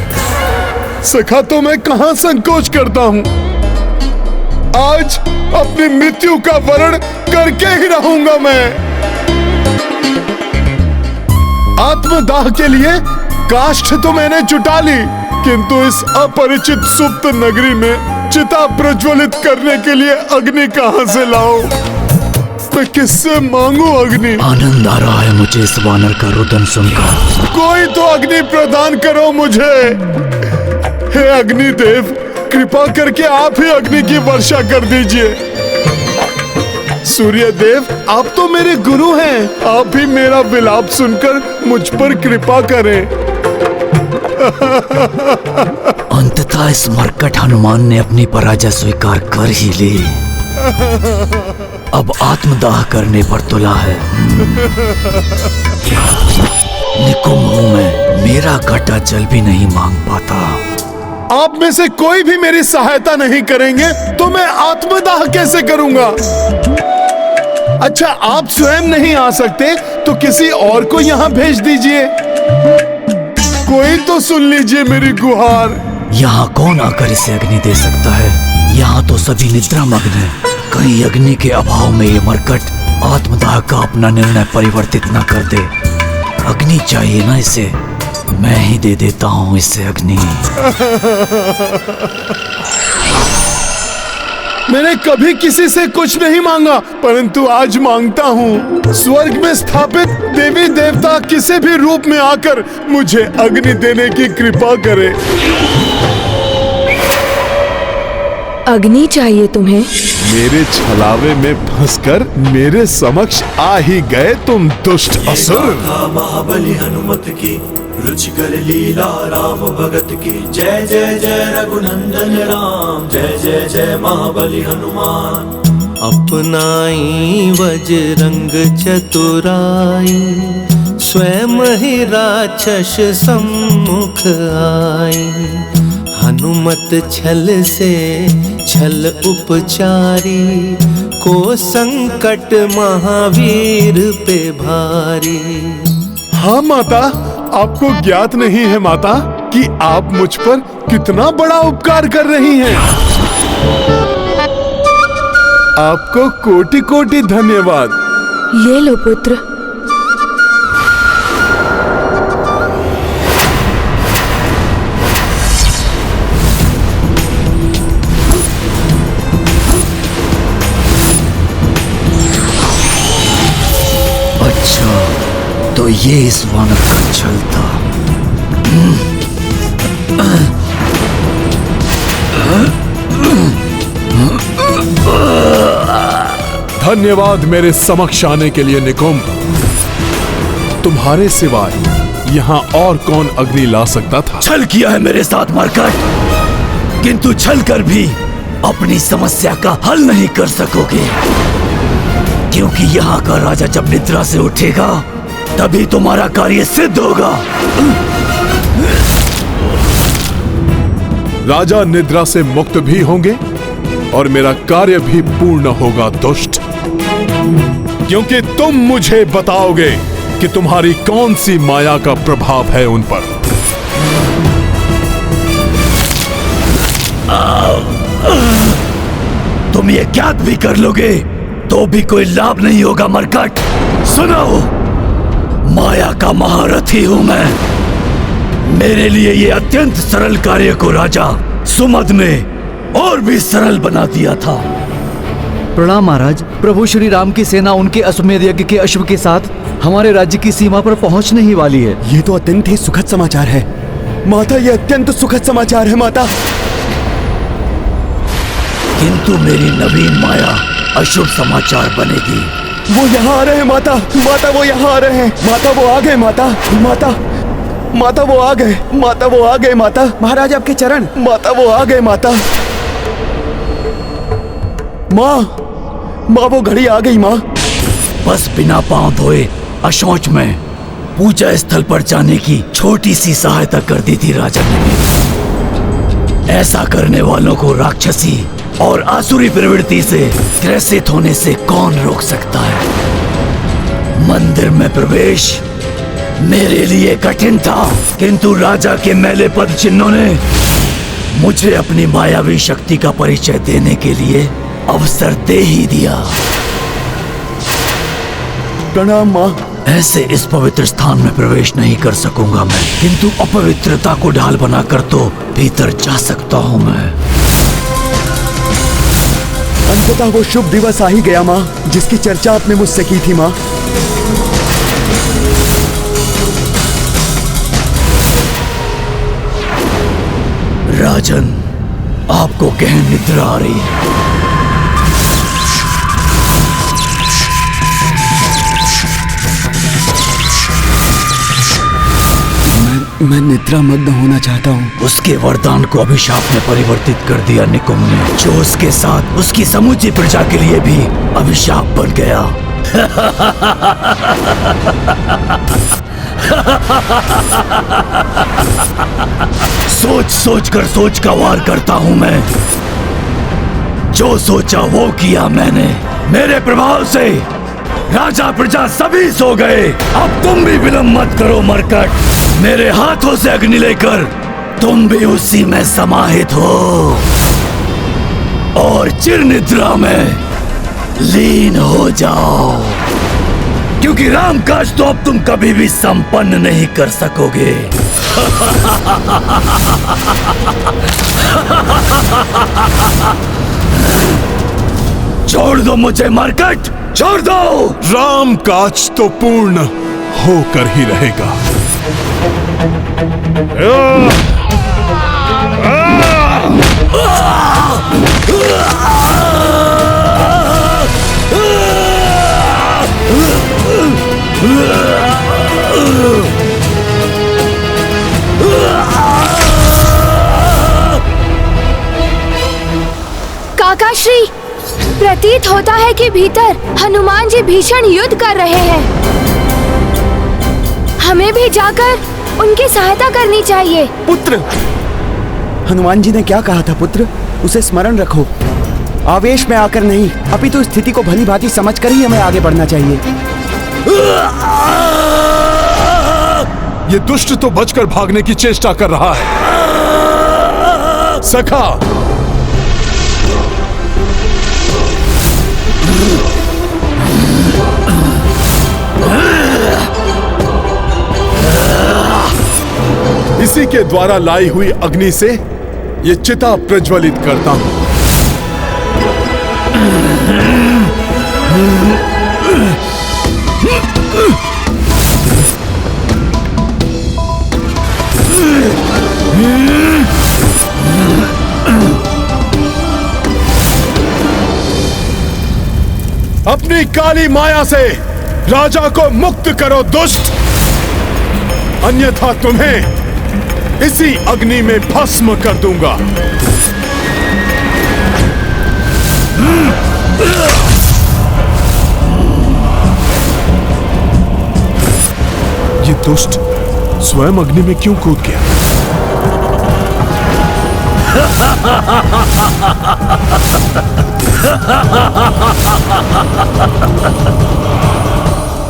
सखा, तो मैं कहां संकोच करता हूं। आज अपनी मृत्यु का वर्ण करके ही रहूंगा मैं। आत्मदाह के लिए काष्ठ तो मैंने जुटा ली, किंतु इस अपरिचित सुप्त नगरी में चिता प्रज्वलित करने के लिए अग्नि कहां से लाऊं? मैं किससे मांगू अग्नि? आनंद आ रहा है मुझे इस वानर का रुदन सुनकर। कोई तो अग्नि प्रदान करो मुझे। हे अग्निदेव, कृपा करके आप ही अग्नि की वर्षा कर दीजिए। सूर्य देव, आप तो मेरे गुरु हैं, आप ही मेरा विलाप सुनकर मुझ पर कृपा करें। अंततः इस मरकट हनुमान ने अपनी पराजय स्वीकार कर ही ली। अब आत्मदाह करने पर तुला है। निकुंभ हूं मैं, मेरा घटा जल भी नहीं मांग पाता। आप में से कोई भी मेरी सहायता नहीं करेंगे तो मैं आत्मदाह कैसे करूंगा? अच्छा, आप स्वयं नहीं आ सकते तो किसी और को यहाँ भेज दीजिए। कोई तो सुन लीजिए मेरी गुहार। यहाँ कौन आकर इसे अग्नि दे सकता है? यहाँ तो सभी निद्रा मग्न है। कहीं अग्नि के अभाव में ये मरकट आत्मदाह का अपना निर्णय परिवर्तित न कर दे। अग्नि चाहिए ना इसे, मैं ही दे देता हूँ इसे अग्नि। मैंने कभी किसी से कुछ नहीं मांगा, परंतु आज मांगता हूँ। स्वर्ग में स्थापित देवी देवता किसी भी रूप में आकर मुझे अग्नि देने की कृपा करे। अग्नि चाहिए तुम्हें? मेरे छलावे में फंसकर मेरे समक्ष आ ही गए तुम दुष्ट असुर। महाबली हनुमत की रुचिकर लीला राम भगत की। जय जय जय रघुनंदन राम, जय जय जय महाबली हनुमान। अपनाई वज्रंग चतुराई, स्वयं ही राक्षस सम्मुख आई। हनुमत छल से छल उपचारी, को संकट महावीर पे भारी। हाँ माता, आपको ज्ञात नहीं है माता कि आप मुझ पर कितना बड़ा उपकार कर रही हैं। आपको कोटि कोटि धन्यवाद। ये लो पुत्र। अच्छा, तो ये इस वानर का छल था। धन्यवाद मेरे समक्ष आने के लिए निकुंभ। तुम्हारे सिवाय यहाँ और कौन अग्नि ला सकता था? छल किया है मेरे साथ मरकट, किंतु छल कर भी अपनी समस्या का हल नहीं कर सकोगे, क्योंकि यहाँ का राजा जब निद्रा से उठेगा तभी तुम्हारा कार्य सिद्ध होगा। राजा निद्रा से मुक्त भी होंगे और मेरा कार्य भी पूर्ण होगा दुष्ट, क्योंकि तुम मुझे बताओगे कि तुम्हारी कौन सी माया का प्रभाव है उन पर। तुम ये ज्ञात भी कर लोगे तो भी कोई लाभ नहीं होगा मरकट। सुनो, माया का महारथी हूं मैं। मेरे लिए ये अत्यंत सरल कार्य को राजा सुमद ने और भी सरल बना दिया था। प्रणाम महाराज। प्रभु श्री राम की सेना उनके अश्वमेध यज्ञ के अश्व के साथ हमारे राज्य की सीमा पर पहुंचने ही वाली है। ये तो अत्यंत ही सुखद समाचार है माता, ये अत्यंत सुखद समाचार है माता। किंतु मेरी नवीन माया अशुभ समाचार बनेगी। वो यहाँ आ रहे हैं माता, माता वो यहाँ आ रहे हैं, माता वो आ गए, माता माता माता वो आ गए, माता वो आ गए, माता महाराज आपके चरण, माता वो आ गए, माता माँ वो घड़ी आ गई माँ। बस बिना पांव धोए अशौच में पूजा स्थल पर जाने की छोटी सी सहायता कर दी थी राजा ने। ऐसा करने वालों को राक्षसी और आसुरी प्रवृत्ति से ग्रसित होने से कौन रोक सकता है? मंदिर में प्रवेश मेरे लिए कठिन था, किंतु राजा के मैले पद चिन्हों ने मुझे अपनी मायावी शक्ति का परिचय देने के लिए अवसर दे ही दिया। प्रणाम माँ। ऐसे इस पवित्र स्थान में प्रवेश नहीं कर सकूंगा मैं, किंतु अपवित्रता को ढाल बनाकर तो भीतर जा सकता हूँ मैं। अंततः वो शुभ दिवस आ ही गया माँ, जिसकी चर्चा आपने मुझसे की थी माँ। राजन, आपको गहन निद्रा आ रही है। मैं निद्रा मग्न होना चाहता हूँ। उसके वरदान को अभिशाप में परिवर्तित कर दिया निकुंभ ने, जो उसके साथ उसकी समूची प्रजा के लिए भी अभिशाप बन गया। सोच सोच कर सोच का वार करता हूँ मैं। जो सोचा वो किया मैंने। मेरे प्रभाव से राजा प्रजा सभी सो गए। अब तुम भी विलंब मत करो मरकट। मेरे हाथों से अग्नि लेकर तुम भी उसी में समाहित हो और चिर निद्रा में लीन हो जाओ, क्योंकि राम काज तो अब तुम कभी भी संपन्न नहीं कर सकोगे। छोड़ दो मुझे मरकट, छोड़ दो। राम काज तो पूर्ण होकर ही रहेगा। काकाश्री, प्रतीत होता है कि भीतर हनुमान जी भीषण युद्ध कर रहे हैं। हमें भी जाकर उनकी सहायता करनी चाहिए। पुत्र, हनुमान जी ने क्या कहा था पुत्र? उसे स्मरण रखो। आवेश में आकर नहीं, अपितु स्थिति को भली भांति समझकर ही हमें आगे बढ़ना चाहिए। ये दुष्ट तो बचकर भागने की चेष्टा कर रहा है। सखा, इसी के द्वारा लाई हुई अग्नि से ये चिता प्रज्वलित करता हूं। अपनी काली माया से राजा को मुक्त करो दुष्ट, अन्यथा तुम्हें इसी अग्नि में भस्म कर दूंगा। ये दुष्ट स्वयं अग्नि में क्यों कूद गया?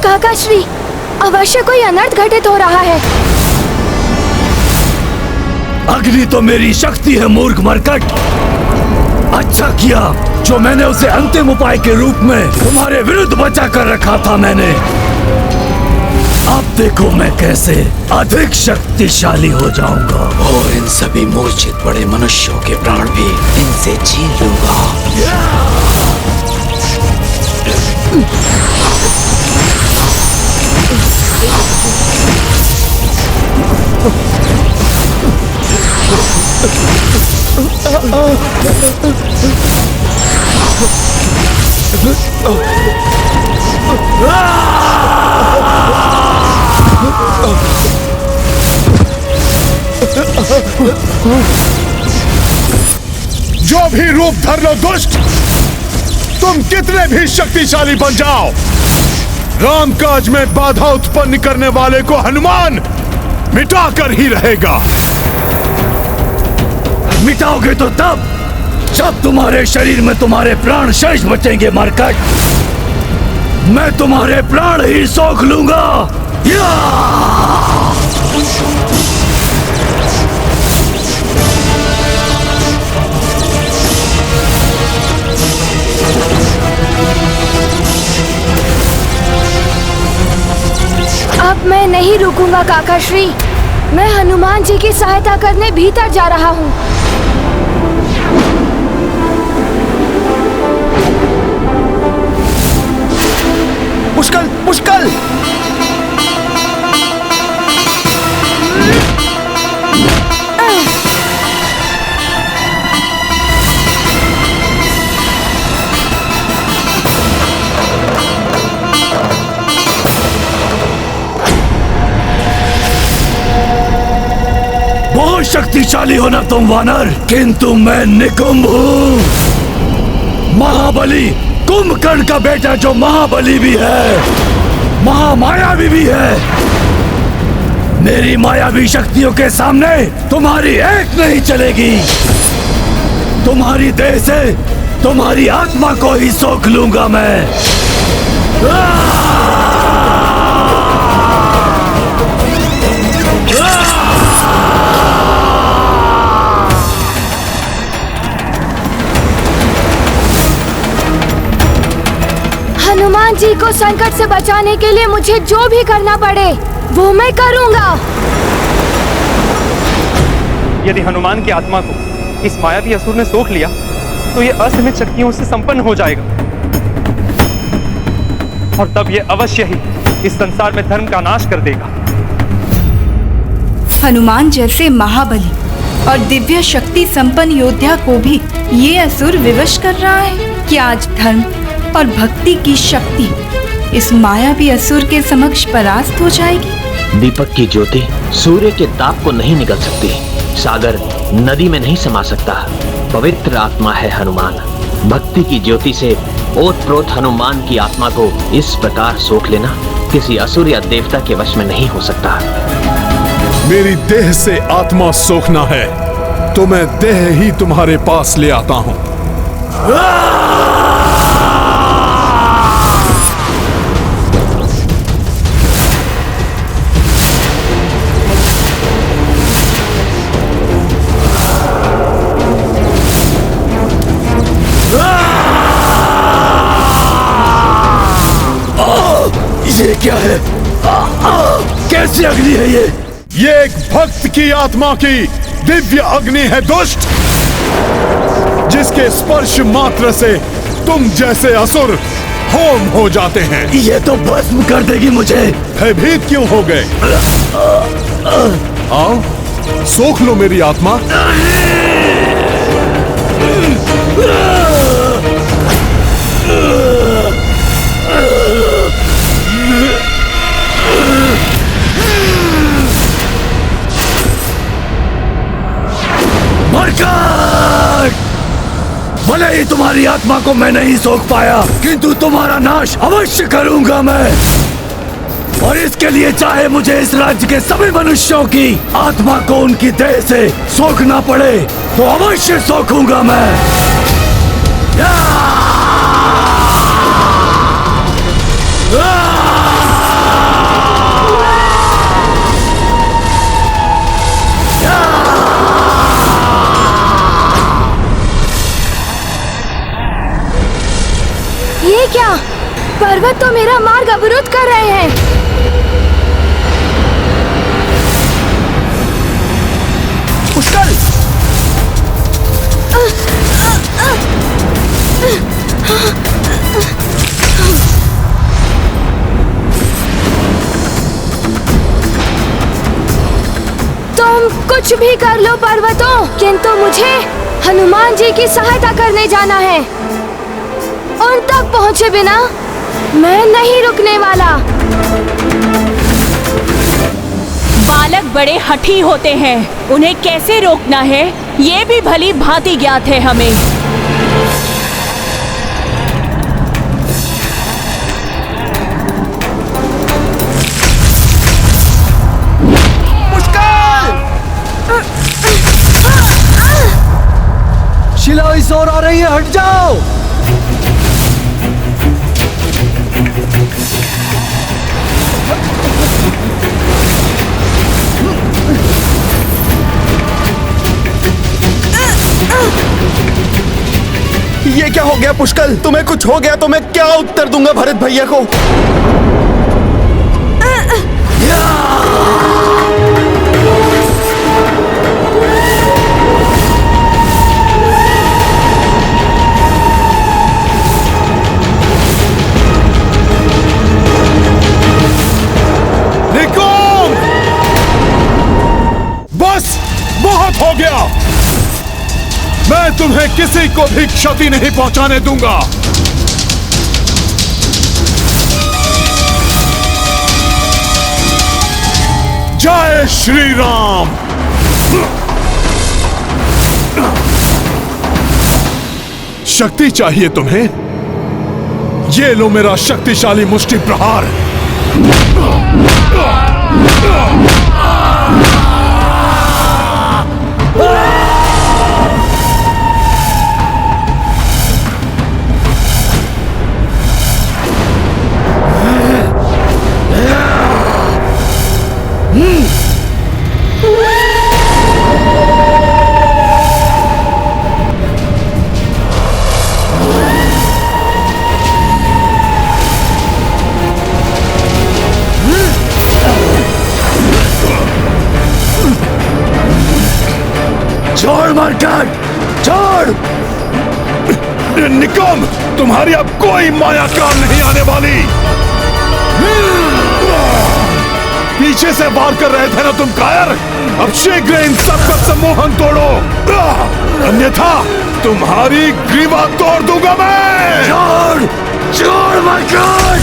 काकाश्री, अवश्य कोई अनर्थ घटित हो रहा है। अग्नि तो मेरी शक्ति है मूर्ख मरकट। अच्छा किया जो मैंने उसे अंतिम उपाय के रूप में तुम्हारे विरुद्ध बचा कर रखा था मैंने। अब देखो मैं कैसे अधिक शक्तिशाली हो जाऊंगा और इन सभी मूर्छित पड़े मनुष्यों के प्राण भी इनसे छीन लूंगा। जो भी रूप धर लो दुष्ट, तुम कितने भी शक्तिशाली बन जाओ, रामकाज में बाधा उत्पन्न करने वाले को हनुमान मिटाकर ही रहेगा। मिटाओगे तो तब जब तुम्हारे शरीर में तुम्हारे प्राण शेष बचेंगे मरकट। मैं तुम्हारे प्राण ही सोख लूंगा। अब मैं नहीं रुकूंगा काकाश्री। मैं हनुमान जी की सहायता करने भीतर जा रहा हूँ। पुष्कल, पुष्कल! शक्तिशाली हो ना तुम वानर, किंतु मैं निकुंभ हूँ। महाबली कुंभकर्ण का बेटा जो महाबली भी है, महामायावी भी है। मेरी मायावी शक्तियों के सामने तुम्हारी एक नहीं चलेगी। तुम्हारी देह से तुम्हारी आत्मा को ही सोख लूंगा मैं। हनुमान जी को संकट से बचाने के लिए मुझे जो भी करना पड़े वो मैं करूंगा। यदि हनुमान की आत्मा को इस मायावी असुर ने सोख लिया तो ये असीमित शक्तियों से संपन्न हो जाएगा और तब ये अवश्य ही इस संसार में धर्म का नाश कर देगा। हनुमान जैसे महाबली और दिव्य शक्ति संपन्न योद्धा को भी ये असुर विवश कर रहा है कि आज धर्म और भक्ति की शक्ति इस मायावी असुर के समक्ष परास्त हो जाएगी। दीपक की ज्योति सूर्य के ताप को नहीं निगल सकती, सागर नदी में नहीं समा सकता। पवित्र आत्मा है हनुमान। भक्ति की ज्योति से ओतप्रोत हनुमान की आत्मा को इस प्रकार सोख लेना किसी असुर या देवता के वश में नहीं हो सकता। मेरी देह से आत्मा सोखना है तो मैं देह ही तुम्हारे पास ले आता हूं। ये क्या है? कैसी अग्नि है ये? ये एक भक्त की आत्मा की दिव्य अग्नि है दुष्ट, जिसके स्पर्श मात्र से तुम जैसे असुर होम हो जाते हैं। ये तो भस्म कर देगी मुझे। भयभीत क्यों हो गए? आओ सोख लो मेरी आत्मा। भले ही तुम्हारी आत्मा को मैं नहीं सोख पाया, किंतु तुम्हारा नाश अवश्य करूंगा मैं। और इसके लिए चाहे मुझे इस राज्य के सभी मनुष्यों की आत्मा को उनकी देह से सोखना पड़े तो अवश्य सोखूंगा मैं। ये क्या? पर्वत तो मेरा मार्ग अवरुद्ध कर रहे हैं। पुष्कर! तुम कुछ भी कर लो पर्वतों, किंतु मुझे हनुमान जी की सहायता करने जाना है। उन तक पहुंचे बिना मैं नहीं रुकने वाला। बालक बड़े हठी होते हैं, उन्हें कैसे रोकना है ये भी भली भांति ज्ञात है हमें। शिला इस ओर आ रही है, हट जाओ। ये क्या हो गया पुष्कर? तुम्हें कुछ हो गया तो मैं क्या उत्तर दूंगा भरत भैया को? निकुंभ! बस बहुत हो गया। मैं तुम्हें किसी को भी क्षति नहीं पहुंचाने दूंगा। जय श्री राम। शक्ति चाहिए तुम्हें? ये लो मेरा शक्तिशाली मुष्टि प्रहार। छोड़ मरकट, छोड़! निकम, तुम्हारी अब कोई माया काम नहीं आने वाली। पीछे से वार कर रहे थे ना तुम कायर? अब शीघ्र इन सबका सम्मोहन तोड़ो, अन्यथा तुम्हारी ग्रीवा तोड़ दूंगा मैं। छोड़, छोड़ मरकट!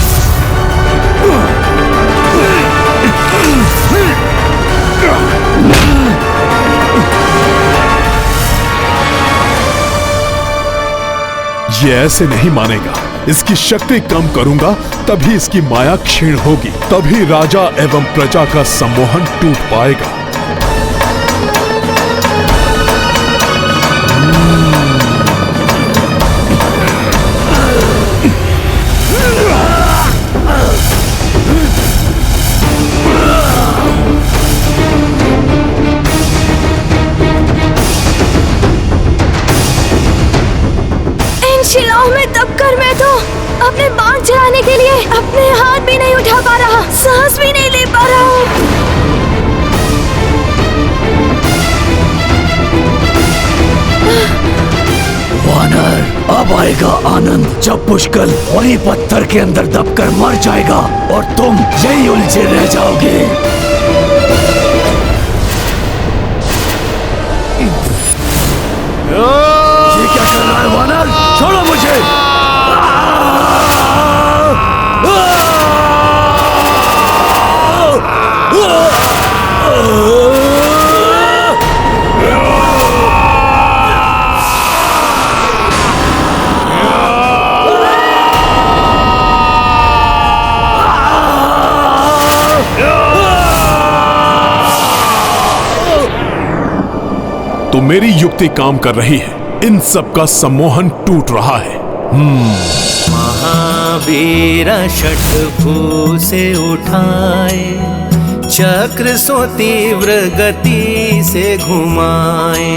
ये ऐसे नहीं मानेगा। इसकी शक्ति कम करूंगा तभी इसकी माया क्षीण होगी, तभी राजा एवं प्रजा का सम्मोहन टूट पाएगा। शिलाओं में दबकर मैं तो अपने बाण चलाने के लिए अपने हाथ भी नहीं उठा पा रहा, सांस भी नहीं ले पा रहा हूँ। वानर, अब आएगा आनंद जब पुष्कल वही पत्थर के अंदर दबकर मर जाएगा और तुम यही उलझे रह जाओगे। ये क्या कर रहा है वानर? छोड़ो मुझे! तो मेरी युक्ति काम कर रही है, इन सब का सम्मोहन टूट रहा है। महावीर षटभु से उठाए, चक्र सो तीव्र गति से घुमाए,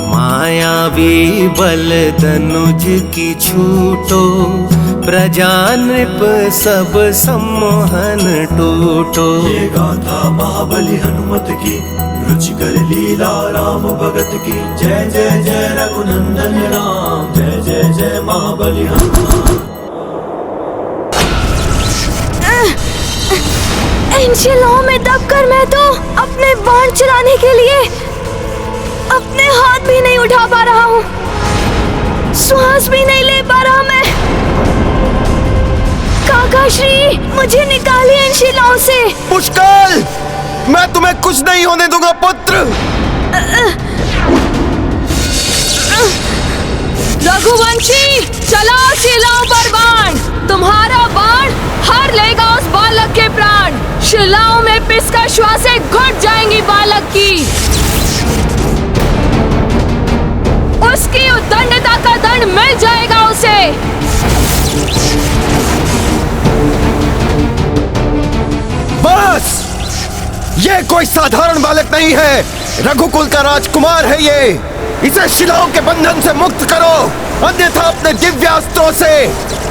मायावी बल धनुज की छूटो, प्रजा नृप सब सम्मोहन टूटो। ये गाथा महाबली हनुमत की, रुचिकर लीला राम भगत की। जय जय जय रघुनंदन राम, जय जय जय महाबली हनुमान। इन शिलाओं में दबकर मैं तो अपने बाण चलाने के लिए अपने हाथ भी नहीं उठा पा रहा हूँ, श्वास भी नहीं ले पा रहा मैं। काका श्री, मुझे निकालिए इन शिलाओं से। पुष्कल, मैं तुम्हें कुछ नहीं होने दूंगा पुत्र। रघुवंशी, चलाओ शिलाओं पर बाण। तुम्हारा बाण हर लेगा उस बालक के प्राण। शिलाओं में पिसकर श्वासें घुट जाएंगी बालक की। उसकी उद्दंडता का दंड मिल जाएगा उसे। बस, ये कोई साधारण बालक नहीं है, रघुकुल का राजकुमार है ये। इसे शिलाओं के बंधन से मुक्त करो, अन्यथा अपने दिव्यास्त्रों से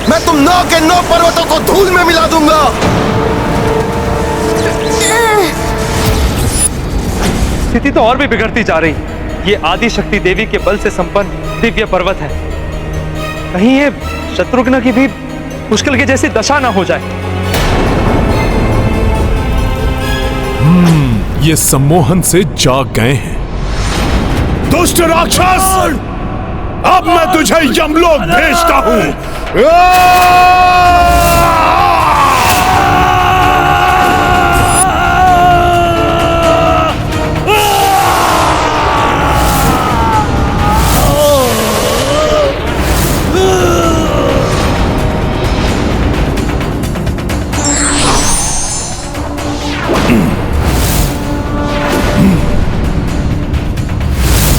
मैं तुम 9 के 9 पर्वतों को धूल में मिला दूंगा। स्थिति तो और भी बिगड़ती जा रही। ये आदि शक्ति देवी के बल से संपन्न दिव्य पर्वत है, कहीं ये शत्रुघ्न की भी पुष्कल की जैसी दशा ना हो जाए। ये सम्मोहन से जाग गए हैं। दुष्ट राक्षस, अब मैं तुझे यमलोक भेजता हूं।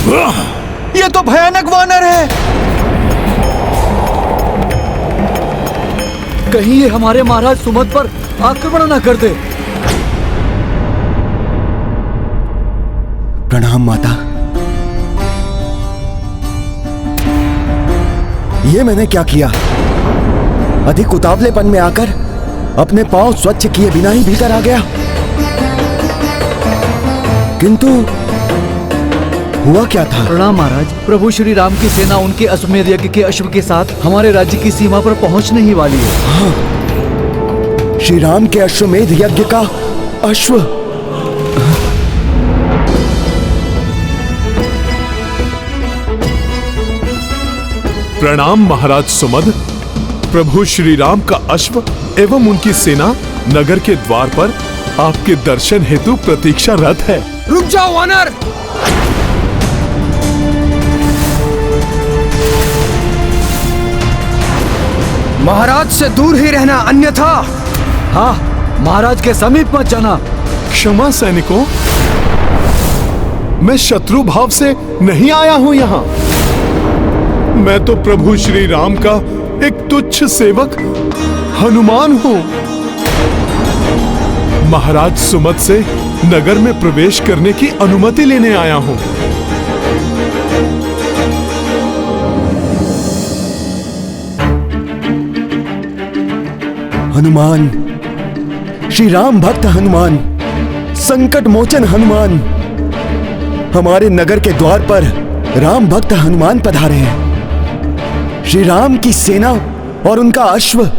ये तो भयानक वानर है। कहीं ये हमारे महाराज सुमद पर आक्रमण न कर दे। प्रणाम माता। ये मैंने क्या किया? अधिक उतावलेपन में आकर अपने पांव स्वच्छ किए बिना ही भीतर आ गया। किंतु हुआ क्या था? प्रणाम महाराज। प्रभु श्री राम की सेना उनके अश्वमेध यज्ञ के अश्व के साथ हमारे राज्य की सीमा पर पहुंचने ही वाली है। हाँ, श्री राम के अश्वमेध यज्ञ का अश्व। प्रणाम महाराज सुमद। प्रभु श्री राम का अश्व एवं उनकी सेना नगर के द्वार पर आपके दर्शन हेतु प्रतीक्षारत है। रुक जाओ वानर। महाराज से दूर ही रहना, अन्यथा। हाँ, महाराज के समीप मत जाना। क्षमा सैनिकों, मैं शत्रु भाव से नहीं आया हूं यहाँ। मैं तो प्रभु श्री राम का एक तुच्छ सेवक हनुमान हूं। महाराज सुमद से नगर में प्रवेश करने की अनुमति लेने आया हूं। हनुमान, श्री राम भक्त हनुमान, संकट मोचन हनुमान, हमारे नगर के द्वार पर राम भक्त हनुमान पधारे हैं। श्री राम की सेना और उनका अश्व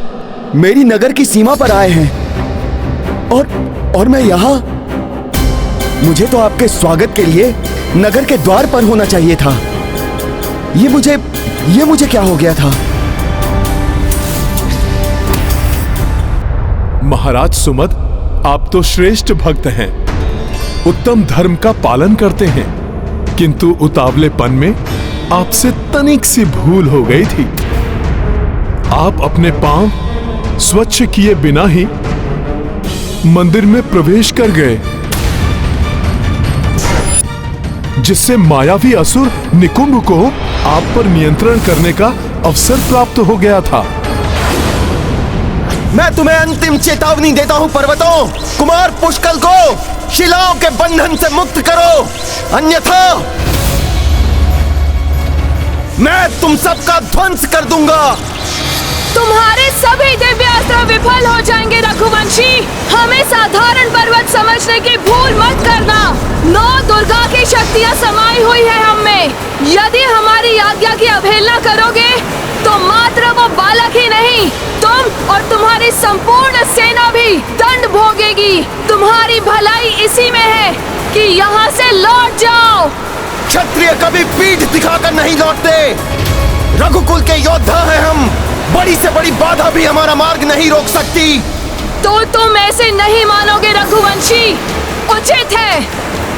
मेरी नगर की सीमा पर आए हैं और मैं यहां। मुझे तो आपके स्वागत के लिए नगर के द्वार पर होना चाहिए था। ये मुझे क्या हो गया था? महाराज सुमद, आप तो श्रेष्ठ भक्त हैं, उत्तम धर्म का पालन करते हैं, किंतु उतावलेपन में आपसे तनिक सी भूल हो गई थी। आप अपने पांव स्वच्छ किए बिना ही मंदिर में प्रवेश कर गए, जिससे मायावी असुर निकुंभ को आप पर नियंत्रण करने का अवसर प्राप्त हो गया था। मैं तुम्हें अंतिम चेतावनी देता हूं पर्वतों, कुमार पुष्कल को शिलाओं के बंधन से मुक्त करो, अन्यथा मैं तुम सबका ध्वंस कर दूंगा। तुम्हारे सभी दिव्यास्त्र विफल हो जाएंगे रघुवंशी। हमें साधारण पर्वत समझने की भूल मत करना। 9 दुर्गा की शक्तियां समाई हुई है हम में। यदि हमारी आज्ञा की अवहेलना करोगे तो मात्र वो बालक ही नहीं, तुम और तुम्हारी संपूर्ण सेना भी दंड भोगेगी। तुम्हारी भलाई इसी में है कि यहाँ से लौट जाओ। क्षत्रिय कभी पीठ दिखाकर नहीं लौटते। रघुकुल के योद्धा हैं हम। बड़ी से बड़ी बाधा भी हमारा मार्ग नहीं रोक सकती। तो तुम ऐसे नहीं मानोगे रघुवंशी। उचित है,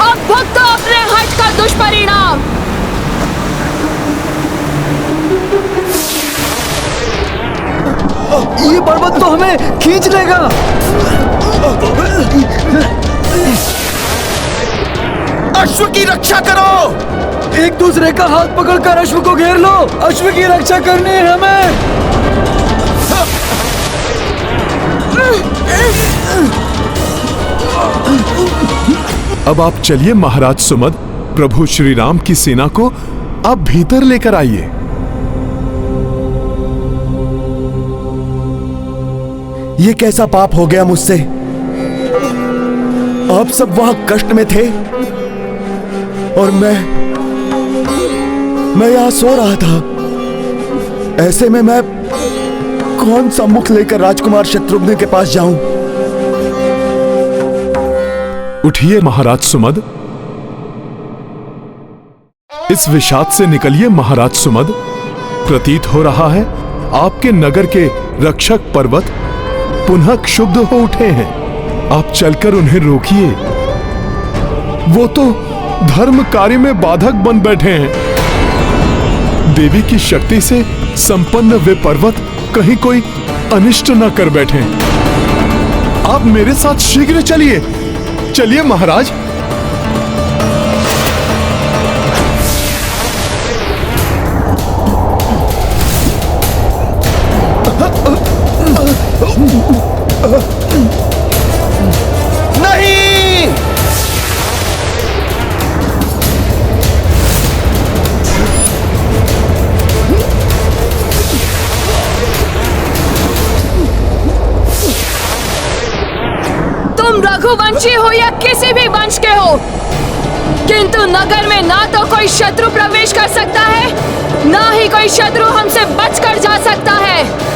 अब भुगतो अपने हठ का दुष्परिणाम। ये पर्वत तो हमें खींच लेगा। अश्व की रक्षा करो। एक दूसरे का हाथ पकड़कर अश्व को घेर लो। अश्व की रक्षा करनी है हमें। अब आप चलिए महाराज सुमद, प्रभु श्री राम की सेना को आप भीतर लेकर आइए। ये कैसा पाप हो गया मुझसे? आप सब वहां कष्ट में थे और मैं यहां सो रहा था। ऐसे में मैं कौन सा मुख लेकर राजकुमार शत्रुघ्न के पास जाऊं? उठिए महाराज सुमद, इस विषाद से निकलिए महाराज सुमद। प्रतीत हो रहा है आपके नगर के रक्षक पर्वत पुनः क्षुब्ध हो उठे हैं। आप चलकर उन्हें रोकिए। वो तो धर्म कार्य में बाधक बन बैठे हैं। देवी की शक्ति से संपन्न वे पर्वत कहीं कोई अनिष्ट न कर बैठे। आप मेरे साथ शीघ्र चलिए। चलिए महाराज। रघुवंशी हो या किसी भी वंश के हो, किंतु नगर में ना तो कोई शत्रु प्रवेश कर सकता है, ना ही कोई शत्रु हमसे बचकर जा सकता है।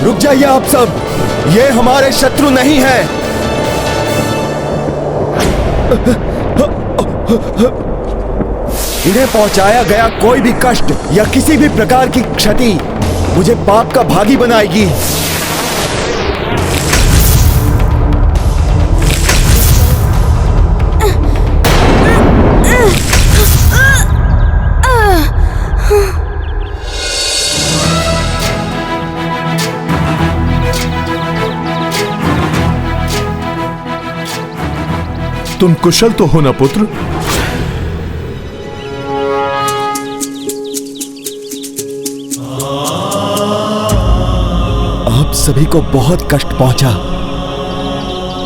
रुक जाइए आप सब, ये हमारे शत्रु नहीं हैं। इन्हें पहुंचाया गया कोई भी कष्ट या किसी भी प्रकार की क्षति मुझे पाप का भागी बनाएगी। तुम कुशल तो हो ना पुत्र? आप सभी को बहुत कष्ट पहुंचा,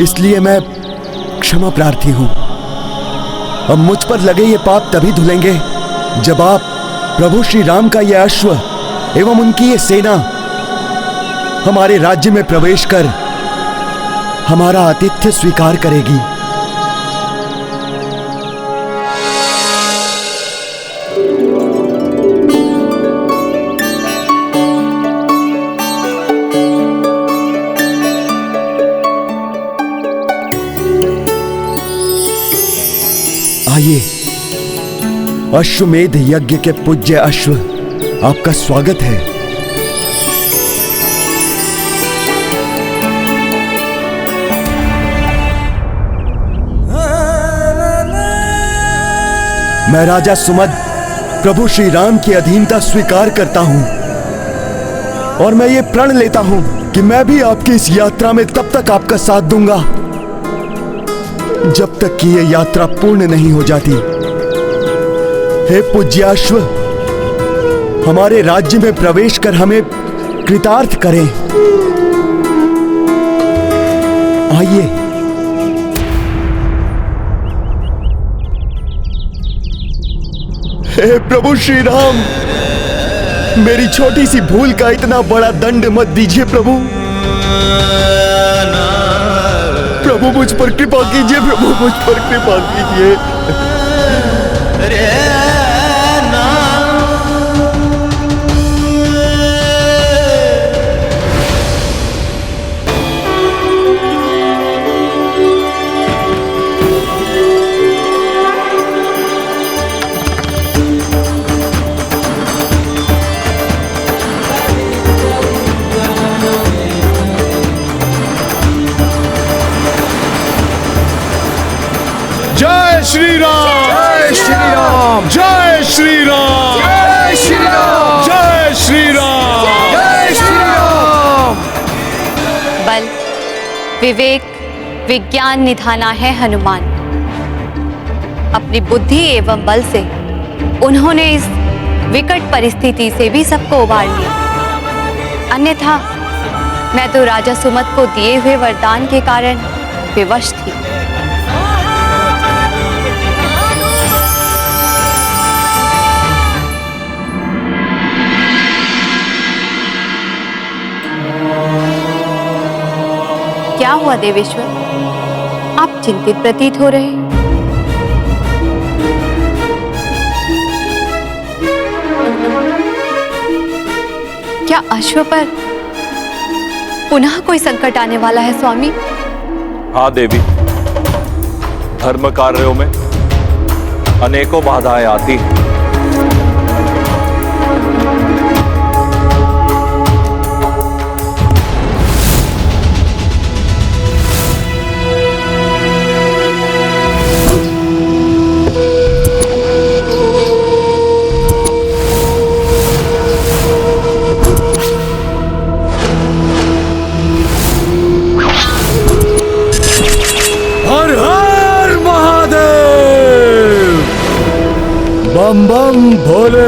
इसलिए मैं क्षमा प्रार्थी हूं। अब मुझ पर लगे ये पाप तभी धुलेंगे जब आप प्रभु श्री राम का यह अश्व एवं उनकी ये सेना हमारे राज्य में प्रवेश कर हमारा आतिथ्य स्वीकार करेगी। आइए, अश्वमेध यज्ञ के पूज्य अश्व, आपका स्वागत है। मैं राजा सुमद प्रभु श्री राम की अधीनता स्वीकार करता हूं और मैं ये प्रण लेता हूं कि मैं भी आपकी इस यात्रा में तब तक आपका साथ दूंगा जब तक कि यह यात्रा पूर्ण नहीं हो जाती। हे पूज्याश्व, हमारे राज्य में प्रवेश कर हमें कृतार्थ करें। आइए। हे प्रभु श्री राम, मेरी छोटी सी भूल का इतना बड़ा दंड मत दीजिए प्रभु। प्रभु मुझ पर कृपा कीजिए, प्रभु मुझ पर कृपा कीजिए। जय श्री राम, जय श्री राम, जय श्री राम, जय श्री राम, जय श्री राम, जय श्री राम। बल, विवेक, विज्ञान निधाना है हनुमान। अपनी बुद्धि एवं बल से उन्होंने इस विकट परिस्थिति से भी सबको उबार लिया। अन्यथा मैं तो राजा सुमत को दिए हुए वरदान के कारण विवश थी। क्या हुआ देवेश्वर, आप चिंतित प्रतीत हो रहे? क्या अश्व पर पुनः कोई संकट आने वाला है स्वामी? हाँ देवी, धर्म कार्यों में अनेकों बाधाएं आती हैं। बम बम भोले।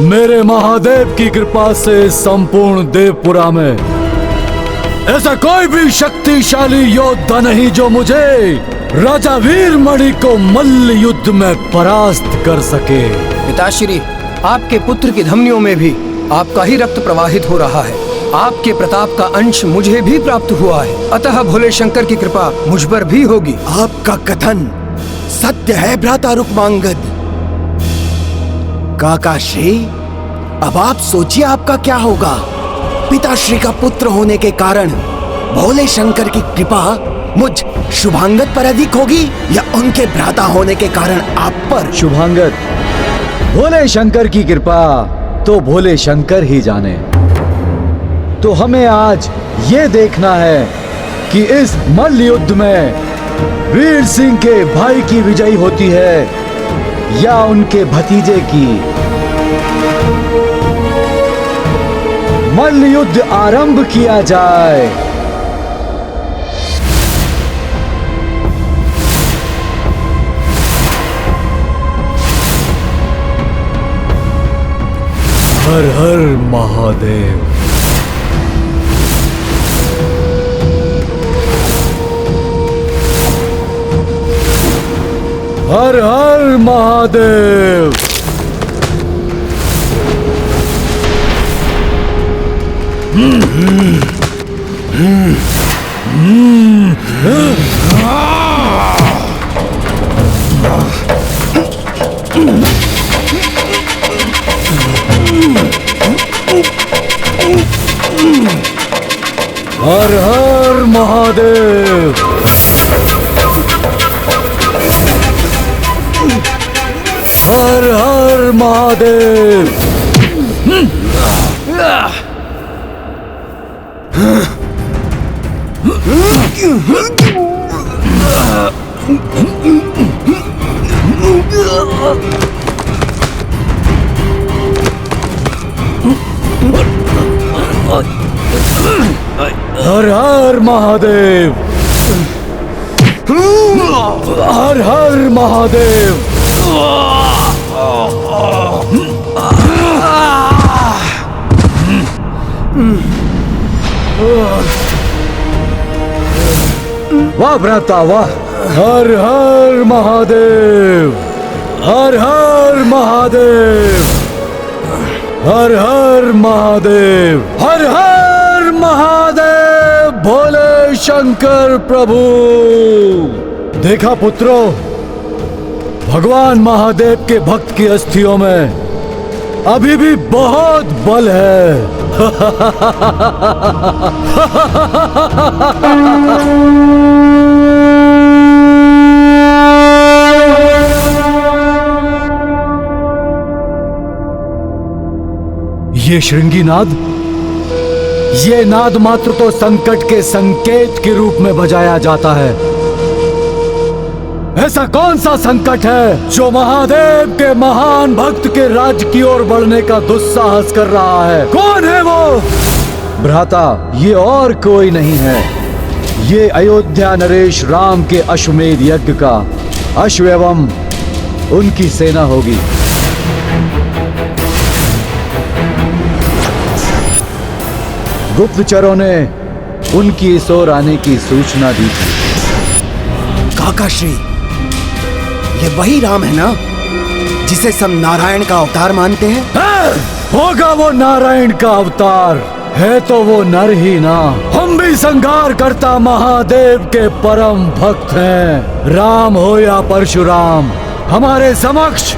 मेरे महादेव की कृपा से संपूर्ण देवपुरा में ऐसा कोई भी शक्तिशाली योद्धा नहीं जो मुझे राजा वीरमणि को मल्ल युद्ध में परास्त कर सके। पिताश्री, आपके पुत्र की धमनियों में भी आपका ही रक्त प्रवाहित हो रहा है। आपके प्रताप का अंश मुझे भी प्राप्त हुआ है, अतः भोले शंकर की कृपा मुझ पर भी होगी। आपका कथन सत्य है भ्राता रुक्मांगद। काकाश्री, अब आप सोचिए आपका क्या होगा। पिताश्री का पुत्र होने के कारण भोले शंकर की कृपा मुझ शुभांगद पर अधिक होगी या उनके भ्राता होने के कारण आप पर? शुभांगद, भोले शंकर की कृपा तो भोले शंकर ही जाने। तो हमें आज ये देखना है कि इस मल्ल युद्ध में वीर सिंह के भाई की विजयी होती है या उनके भतीजे की। मल्ल युद्ध आरंभ किया जाए। हर हर महादेव। हर हर महादेव। हर हर महादेव। हर हर महादेव। हर हर महादेव। हर हर महादेव। वाह भ्राता वाह। हर हर महादेव। हर हर महादेव। हर हर महादेव। हर हर महादेव। भोले शंकर प्रभु। देखा पुत्रों, भगवान महादेव के भक्त की अस्थियों में अभी भी बहुत बल है। ये श्रृंगी नाद, ये नाद मात्र तो संकट के संकेत के रूप में बजाया जाता है। ऐसा कौन सा संकट है जो महादेव के महान भक्त के राज्य की ओर बढ़ने का दुस्साहस कर रहा है? कौन है वो? भ्राता, ये और कोई नहीं है, ये अयोध्या नरेश राम के अश्वमेध यज्ञ का अश्व एवं उनकी सेना होगी। गुप्तचरों ने उनकी इस ओर आने की सूचना दी थी। काकाश्री, ये वही राम है ना जिसे सब नारायण का अवतार मानते हैं? होगा वो नारायण का अवतार, है तो वो नर ही ना। हम भी संहार करता महादेव के परम भक्त हैं। राम हो या परशुराम, हमारे समक्ष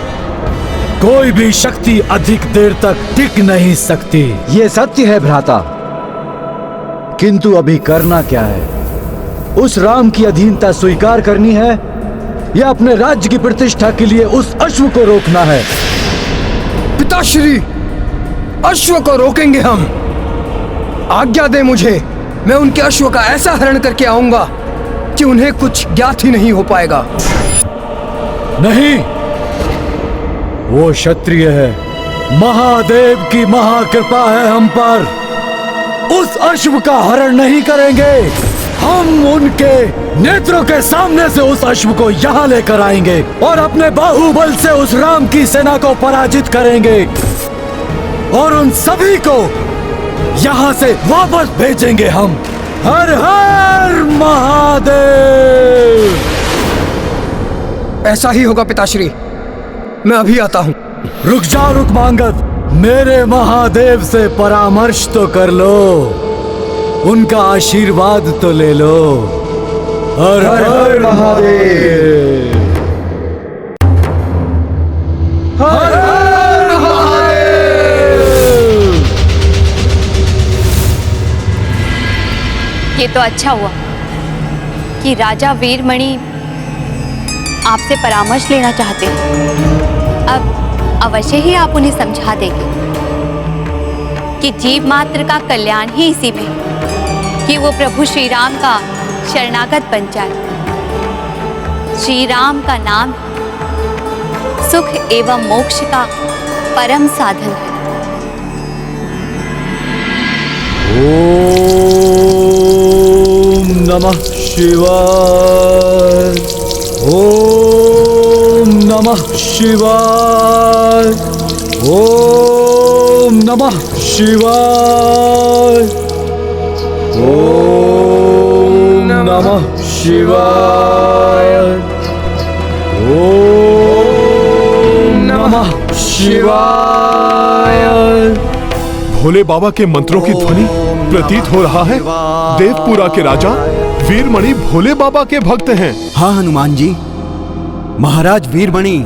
कोई भी शक्ति अधिक देर तक टिक नहीं सकती। ये सत्य है भ्राता, किंतु अभी करना क्या है? उस राम की अधीनता स्वीकार करनी है या अपने राज्य की प्रतिष्ठा के लिए उस अश्व को रोकना है? पिताश्री, अश्व को रोकेंगे हम। आज्ञा दे मुझे, मैं उनके अश्व का ऐसा हरण करके आऊंगा कि उन्हें कुछ ज्ञात ही नहीं हो पाएगा। नहीं, वो क्षत्रिय है, महादेव की महाकृपा है हम पर। उस अश्व का हरण नहीं करेंगे, हम उनके नेत्रों के सामने से उस अश्व को यहाँ लेकर आएंगे और अपने बाहुबल से उस राम की सेना को पराजित करेंगे। और उन सभी को यहाँ से वापस भेजेंगे हम। हर हर महादेव। ऐसा ही होगा पिताश्री, मैं अभी आता हूँ। रुक जा रुक्मांगद, मेरे महादेव से परामर्श तो कर लो, उनका आशीर्वाद तो ले लो। हर हर महादेव। हर हर महादेव। ये तो अच्छा हुआ कि राजा वीरमणि आपसे परामर्श लेना चाहते हैं। अब अवश्य ही आप उन्हें समझा देंगे कि जीव मात्र का कल्याण ही इसी में है कि वो प्रभु श्री राम का शरणागत बन जाए। श्री राम का नाम सुख एवं मोक्ष का परम साधन है। ओम नमः शिवाय। ओम नमः शिवाय। ओम नमः शिवाय। ओम नमः शिवाय। ओम नमः शिवाय। भोले बाबा के मंत्रों की ध्वनि प्रतीत हो रहा है देवपुरा के राजा वीरमणि भोले बाबा के भक्त हैं। हाँ हनुमान जी, महाराज वीरमणि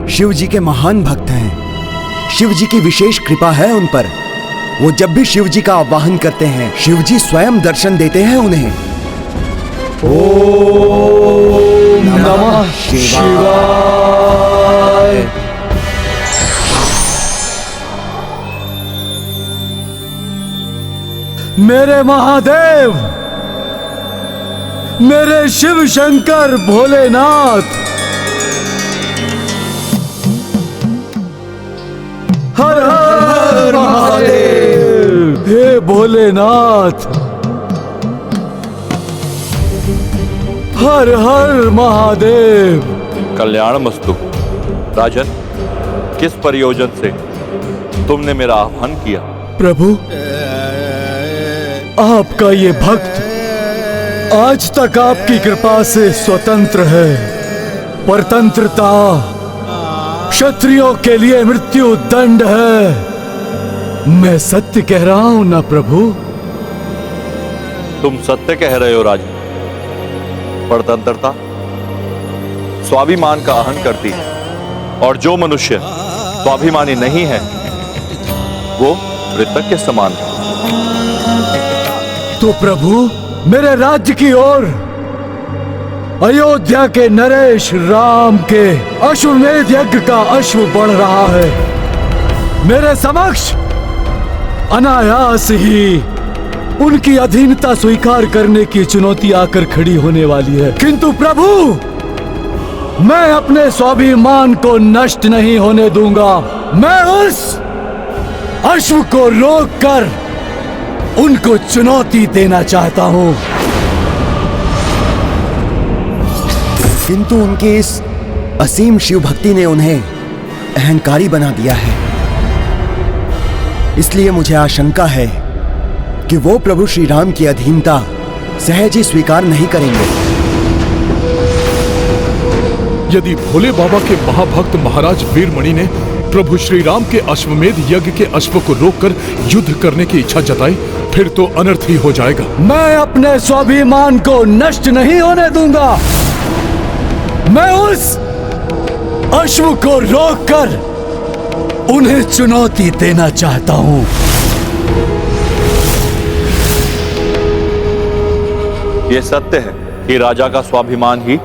शिव जी के महान भक्त हैं। शिव जी की विशेष कृपा है उन पर। वो जब भी शिव जी का आवाहन करते हैं, शिव जी स्वयं दर्शन देते हैं उन्हें। ओम नमः शिवाय। मेरे महादेव, मेरे शिव शंकर भोलेनाथ, हर हर महादेव। हे भोलेनाथ, हर हर महादेव। कल्याणमस्तु। राजन, किस प्रयोजन से तुमने मेरा आह्वान किया? प्रभु, आपका ये भक्त आज तक आपकी कृपा से स्वतंत्र है। परतंत्रता क्षत्रियों के लिए मृत्यु दंड है। मैं सत्य कह रहा हूं ना प्रभु? तुम सत्य कह रहे हो राजन। परतंत्रता स्वाभिमान का आहन करती है, और जो मनुष्य स्वाभिमानी नहीं है वो मृतक के समान है। तो प्रभु, मेरे राज्य की ओर अयोध्या के नरेश राम के अश्वमेध यज्ञ का अश्व बढ़ रहा है। मेरे समक्ष अनायास ही उनकी अधीनता स्वीकार करने की चुनौती आकर खड़ी होने वाली है। किंतु प्रभु, मैं अपने स्वाभिमान को नष्ट नहीं होने दूंगा। मैं उस अश्व को रोककर उनको चुनौती देना चाहता हूं। किंतु उनकी इस असीम शिव भक्ति ने उन्हें अहंकारी बना दिया है। इसलिए मुझे आशंका है कि वो प्रभु श्री राम की अधीनता सहज ही स्वीकार नहीं करेंगे। यदि भोले बाबा के महाभक्त महाराज वीरमणि ने प्रभु श्री राम के अश्वमेध यज्ञ के अश्व को रोककर युद्ध करने की इच्छा जताई, फिर तो अनर्थ ही हो जाएगा। मैं अपने स्वाभिमान को नष्ट नहीं होने दूंगा। मैं उस अश्व को रोककर उन्हें चुनौती देना चाहता हूं। ये सत्य है कि राजा का स्वाभिमान ही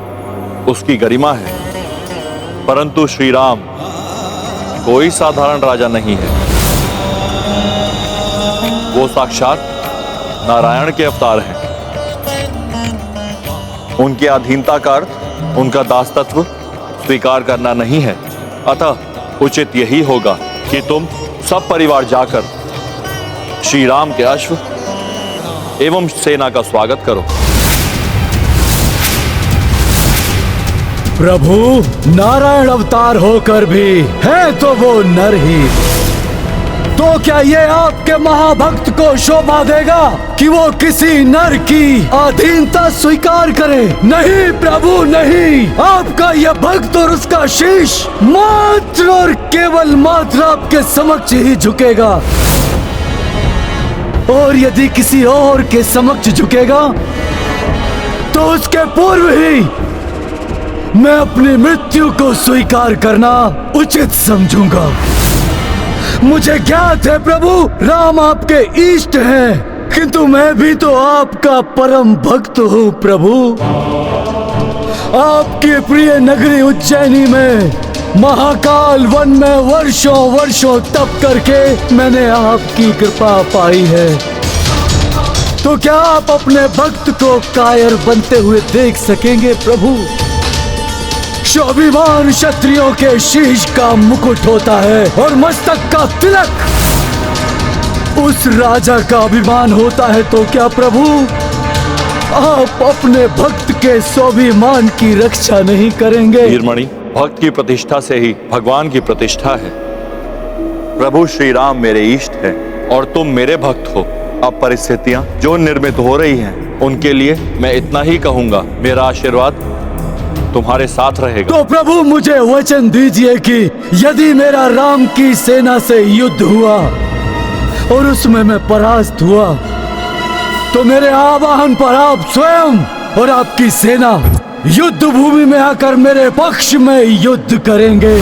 उसकी गरिमा है, परंतु श्री राम कोई साधारण राजा नहीं है। वो साक्षात नारायण के अवतार हैं। उनके अधीनता का अर्थ उनका दासत्व स्वीकार करना नहीं है। अतः उचित यही होगा कि तुम सब परिवार जाकर श्री राम के अश्व एवं सेना का स्वागत करो। प्रभु, नारायण अवतार होकर भी है तो वो नर ही। तो तो क्या ये आपके महाभक्त को शोभा देगा कि वो किसी नर की अधीनता स्वीकार करे? नहीं प्रभु नहीं, आपका यह भक्त और उसका शीश मात्र और केवल मात्र आपके समक्ष ही झुकेगा। और यदि किसी और के समक्ष झुकेगा तो उसके पूर्व ही मैं अपनी मृत्यु को स्वीकार करना उचित समझूंगा। मुझे ज्ञात है प्रभु, राम आपके इष्ट हैं, किंतु मैं भी तो आपका परम भक्त हूँ प्रभु। आपकी प्रिय नगरी उज्जैनी में महाकाल वन में वर्षों वर्षों तप करके मैंने आपकी कृपा पाई है। तो क्या आप अपने भक्त को कायर बनते हुए देख सकेंगे प्रभु? स्वाभिमान क्षत्रियों के शीश का मुकुट होता है और मस्तक का तिलक उस राजा का अभिमान होता है। तो क्या प्रभु आप अपने भक्त के स्वाभिमान की रक्षा नहीं करेंगे? वीरमणि, भक्त की प्रतिष्ठा से ही भगवान की प्रतिष्ठा है। प्रभु श्री राम मेरे इष्ट है और तुम मेरे भक्त हो। अब परिस्थितियां जो निर्मित हो रही हैं, उनके लिए मैं इतना ही कहूंगा, मेरा आशीर्वाद तुम्हारे साथ रहेगा। तो प्रभु मुझे वचन दीजिए कि यदि मेरा राम की सेना से युद्ध हुआ और उसमें मैं परास्त हुआ, तो मेरे आवाहन पर आप स्वयं और आपकी सेना युद्ध भूमि में आकर मेरे पक्ष में युद्ध करेंगे।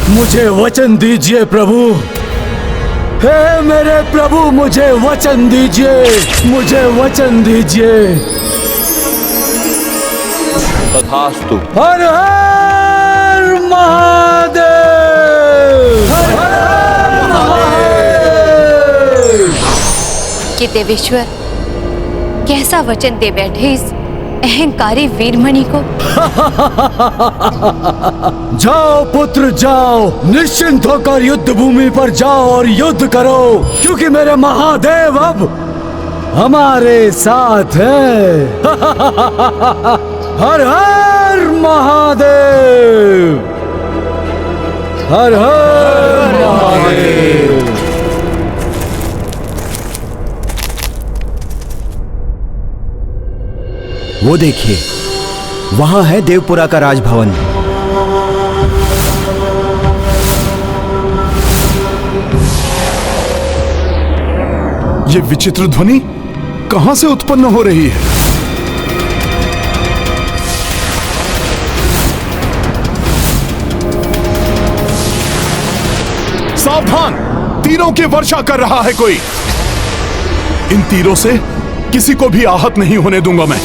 मुझे वचन दीजिए प्रभु, हे मेरे प्रभु मुझे वचन दीजिए, मुझे वचन दीजिए। तथास्तु। हर हर महादेव, हर हर महादेव। कि देवेश्वर कैसा वचन दे बैठे इस अहंकारी वीरमणि को। जाओ पुत्र जाओ, निश्चिंत होकर युद्ध भूमि पर जाओ और युद्ध करो, क्योंकि मेरे महादेव अब हमारे साथ हैं। हर हर महादेव, हर हर महादेव। वो देखिए, वहां है देवपुरा का राजभवन। ये विचित्र ध्वनि कहां से उत्पन्न हो रही है? सावधान, तीरों की वर्षा कर रहा है कोई। इन तीरों से किसी को भी आहत नहीं होने दूंगा मैं।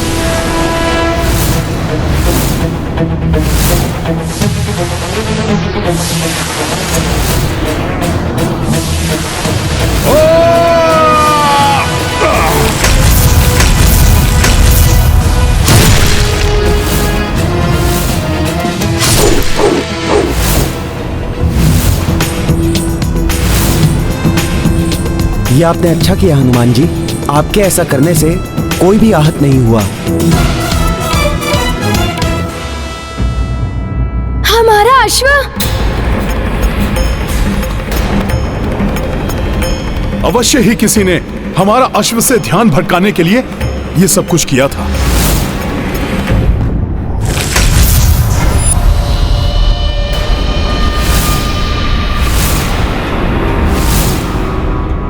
ये आपने अच्छा किया हनुमान जी, आपके ऐसा करने से कोई भी आहत नहीं हुआ। हमारा अश्व। अवश्य ही किसी ने हमारा अश्व से ध्यान भटकाने के लिए ये सब कुछ किया था।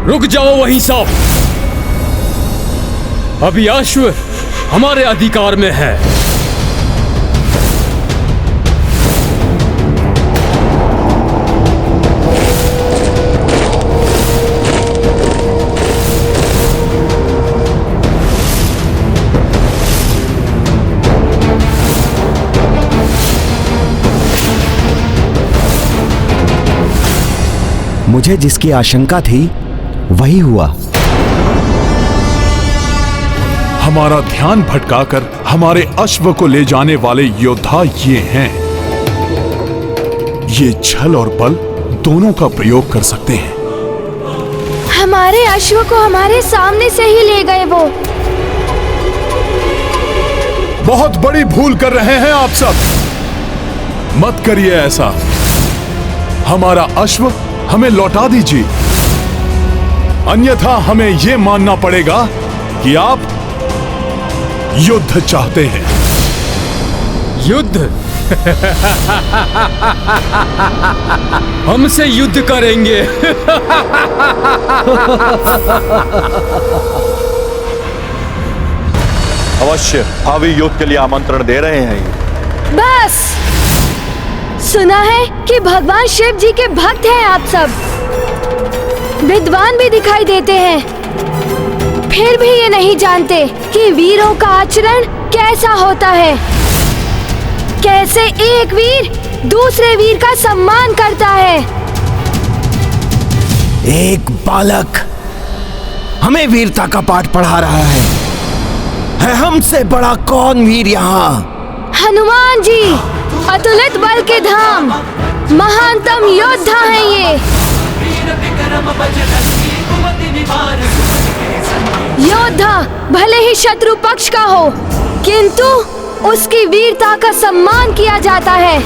रुक जाओ वहीं सब। अभी अश्व हमारे अधिकार में है। मुझे जिसकी आशंका थी वही हुआ। हमारा ध्यान भटकाकर हमारे अश्व को ले जाने वाले योद्धा ये हैं। ये छल और बल दोनों का प्रयोग कर सकते हैं। हमारे अश्व को हमारे सामने से ही ले गए वो। बहुत बड़ी भूल कर रहे हैं आप सब। मत करिए ऐसा। हमारा अश्व हमें लौटा दीजिए, अन्यथा हमें यह मानना पड़ेगा कि आप युद्ध चाहते हैं। युद्ध? हमसे युद्ध करेंगे? अवश्य भावी युद्ध के लिए आमंत्रण दे रहे हैं ये। बस सुना है कि भगवान शिव जी के भक्त हैं आप सब, विद्वान भी दिखाई देते हैं, फिर भी ये नहीं जानते कि वीरों का आचरण कैसा होता है, कैसे एक वीर दूसरे वीर का सम्मान करता है। एक बालक हमें वीरता का पाठ पढ़ा रहा है हमसे बड़ा कौन वीर यहाँ? हनुमान जी, अतुलित बल के धाम, महानतम योद्धा हैं ये। योद्धा भले ही शत्रु पक्ष का हो, किंतु उसकी वीरता का सम्मान किया जाता है।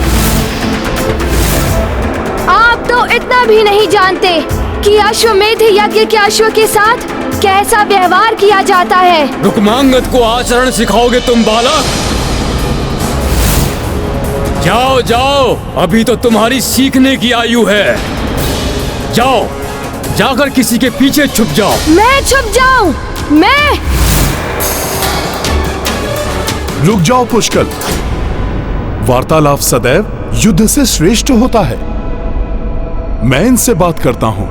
आप तो इतना भी नहीं जानते कि अश्वमेध यज्ञ के अश्व के साथ कैसा व्यवहार किया जाता है। रुक्मांगद को आचरण सिखाओगे तुम बालक? जाओ जाओ, अभी तो तुम्हारी सीखने की आयु है। जाओ, जाकर किसी के पीछे छुप जाओ। मैं छुप जाऊं? मैं? रुक जाओ पुष्कल, वार्तालाप सदैव युद्ध से श्रेष्ठ होता है। मैं इनसे बात करता हूं।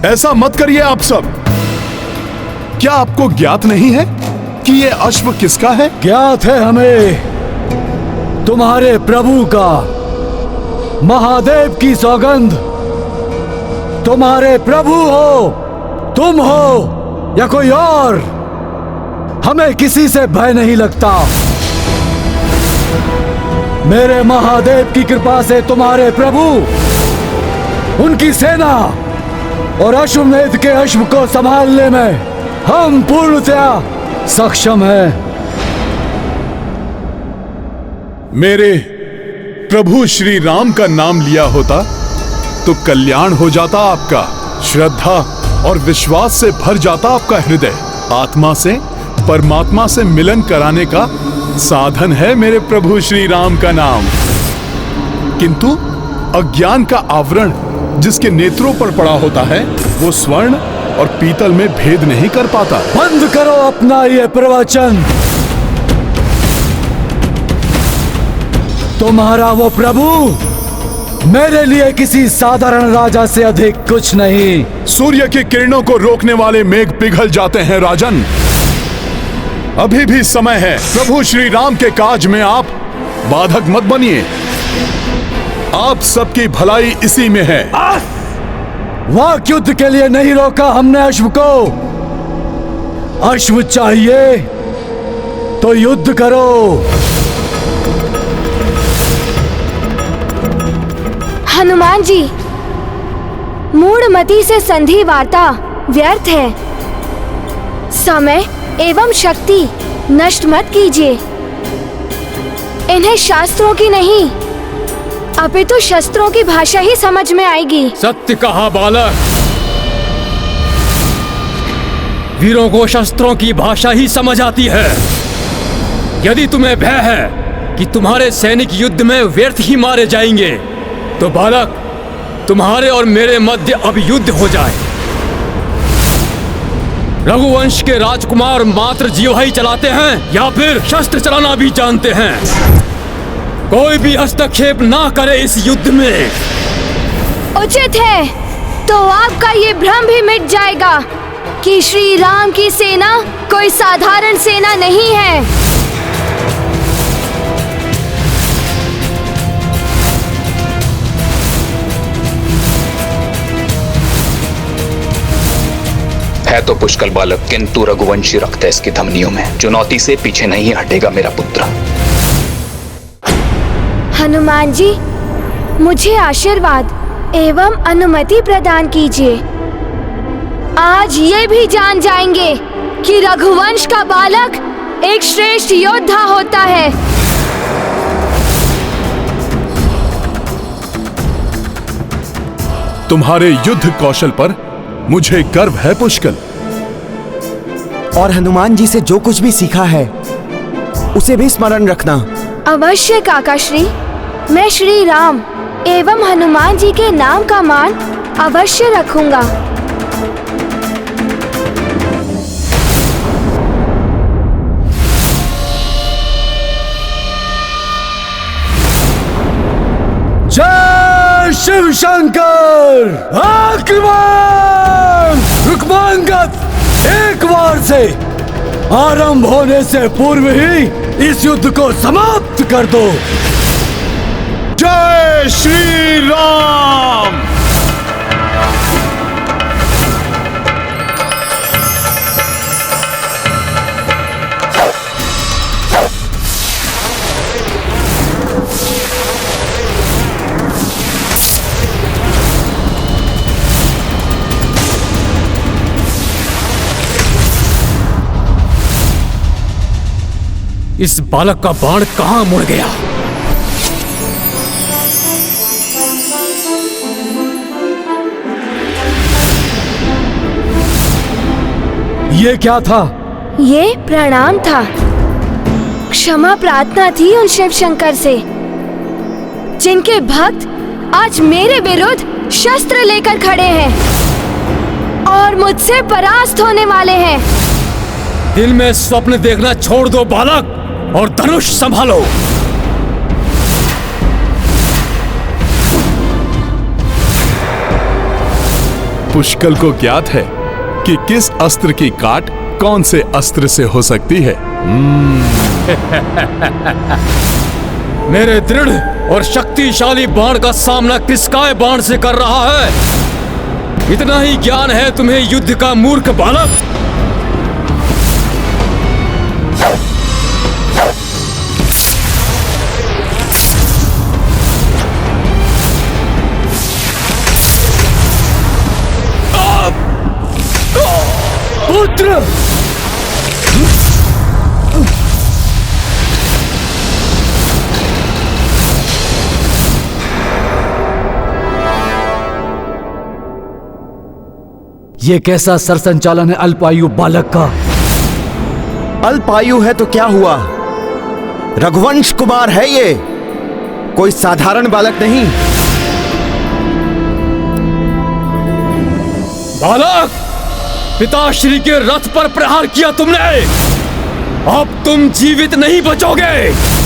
ऐसा मत करिए आप सब। क्या आपको ज्ञात नहीं है कि ये अश्व किसका है? ज्ञात है हमें, तुम्हारे प्रभु का। महादेव की सौगंध, तुम्हारे प्रभु हो, तुम हो या कोई और, हमें किसी से भय नहीं लगता। मेरे महादेव की कृपा से तुम्हारे प्रभु, उनकी सेना और अश्वमेध के अश्व को संभालने में हम पूर्णतया सक्षम हैं। मेरे प्रभु श्री राम का नाम लिया होता तो कल्याण हो जाता आपका। श्रद्धा और विश्वास से भर जाता आपका हृदय। आत्मा से परमात्मा से मिलन कराने का साधन है मेरे प्रभु श्री राम का नाम। किंतु अज्ञान का आवरण जिसके नेत्रों पर पड़ा होता है, वो स्वर्ण और पीतल में भेद नहीं कर पाता। बंद करो अपना ये प्रवचन। तुम्हारा वो प्रभु मेरे लिए किसी साधारण राजा से अधिक कुछ नहीं। सूर्य की किरणों को रोकने वाले मेघ पिघल जाते हैं राजन। अभी भी समय है। प्रभु श्री राम के काज में आप बाधक मत बनिए। आप सबकी भलाई इसी में है। वाक युद्ध के लिए नहीं रोका हमने अश्व को। अश्व चाहिए तो युद्ध करो। हनुमान जी, मूढ़मति से संधि वार्ता व्यर्थ है। समय एवं शक्ति नष्ट मत कीजिए। इन्हें शास्त्रों की नहीं, अपितु शस्त्रों की भाषा ही समझ में आएगी। सत्य कहा बालक। वीरों को शस्त्रों की भाषा ही समझ आती है। यदि तुम्हें भय है कि तुम्हारे सैनिक युद्ध में व्यर्थ ही मारे जाएंगे, तो बालक, तुम्हारे और मेरे मध्य अब युद्ध हो जाए। रघुवंश के राजकुमार मात्र जीवही चलाते हैं या फिर शस्त्र चलाना भी जानते हैं। कोई भी हस्तक्षेप ना करे इस युद्ध में। उचित है, तो आपका ये भ्रम भी मिट जाएगा कि श्री राम की सेना कोई साधारण सेना नहीं है। है तो पुष्कल बालक, किंतु रघुवंशी रक्त है इसकी धमनियों में। चुनौती से पीछे नहीं हटेगा मेरा पुत्र। हनुमान जी, मुझे आशीर्वाद एवं अनुमति प्रदान कीजिए। आज ये भी जान जाएंगे कि रघुवंश का बालक एक श्रेष्ठ योद्धा होता है। तुम्हारे युद्ध कौशल पर मुझे गर्व है पुष्कल। और हनुमान जी से जो कुछ भी सीखा है उसे भी स्मरण रखना। अवश्य काकाश्री, मैं श्री राम एवं हनुमान जी के नाम का मान अवश्य रखूंगा। जय शिव शंकर! आक्रमण! रुक्मांगद, एक बार से आरंभ होने से पूर्व ही इस युद्ध को समाप्त कर दो। जय श्री राम! इस बालक का बाण कहां मुड़ गया? ये क्या था? ये प्रणाम था। क्षमा प्रार्थना थी उन शिव शंकर से जिनके भक्त आज मेरे विरुद्ध शस्त्र लेकर खड़े हैं और मुझसे परास्त होने वाले हैं। दिल में स्वप्न देखना छोड़ दो बालक और धनुष संभालो। पुष्कल को ज्ञात है कि किस अस्त्र की काट कौन से अस्त्र से हो सकती है। मेरे दृढ़ और शक्तिशाली बाण का सामना किसकाय बाण से कर रहा है? इतना ही ज्ञान है तुम्हें युद्ध का, मूर्ख बालक। पुत्र! ये कैसा सरसंचालन है अल्पायु बालक का? अल्पायु है तो क्या हुआ? रघुवंश कुमार है ये, कोई साधारण बालक नहीं। बालक, पिताश्री के रथ पर प्रहार किया तुमने, अब तुम जीवित नहीं बचोगे।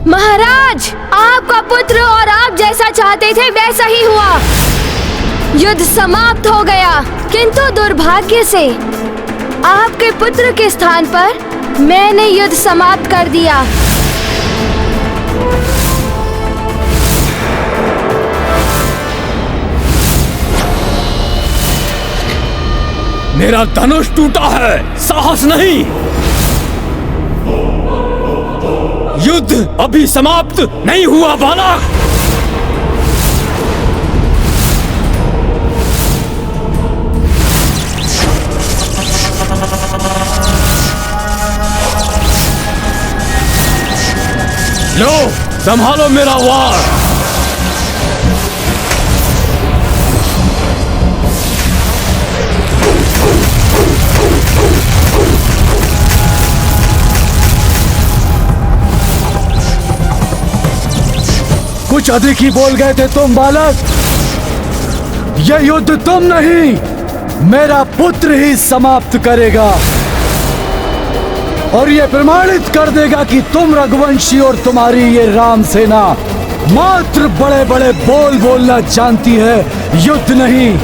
महाराज, आपका पुत्र और आप जैसा चाहते थे वैसा ही हुआ। युद्ध समाप्त हो गया, किंतु दुर्भाग्य से आपके पुत्र के स्थान पर मैंने युद्ध समाप्त कर दिया। मेरा धनुष टूटा है, साहस नहीं। युद्ध अभी समाप्त नहीं हुआ बालक। लो, संभालो मेरा वार। कुछ अधिक ही बोल गए थे तुम बालक। यह युद्ध तुम नहीं, मेरा पुत्र ही समाप्त करेगा और यह प्रमाणित कर देगा कि तुम रघुवंशी और तुम्हारी ये राम सेना मात्र बड़े बड़े बोल बोलना जानती है, युद्ध नहीं।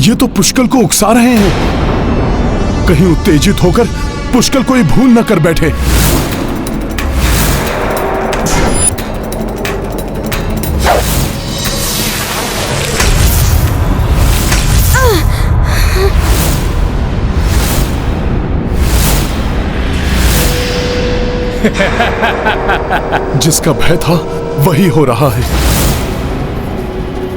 ये तो पुष्कल को उकसा रहे हैं। कहीं उत्तेजित होकर पुष्कल कोई भूल न कर बैठे। जिसका भय था वही हो रहा है।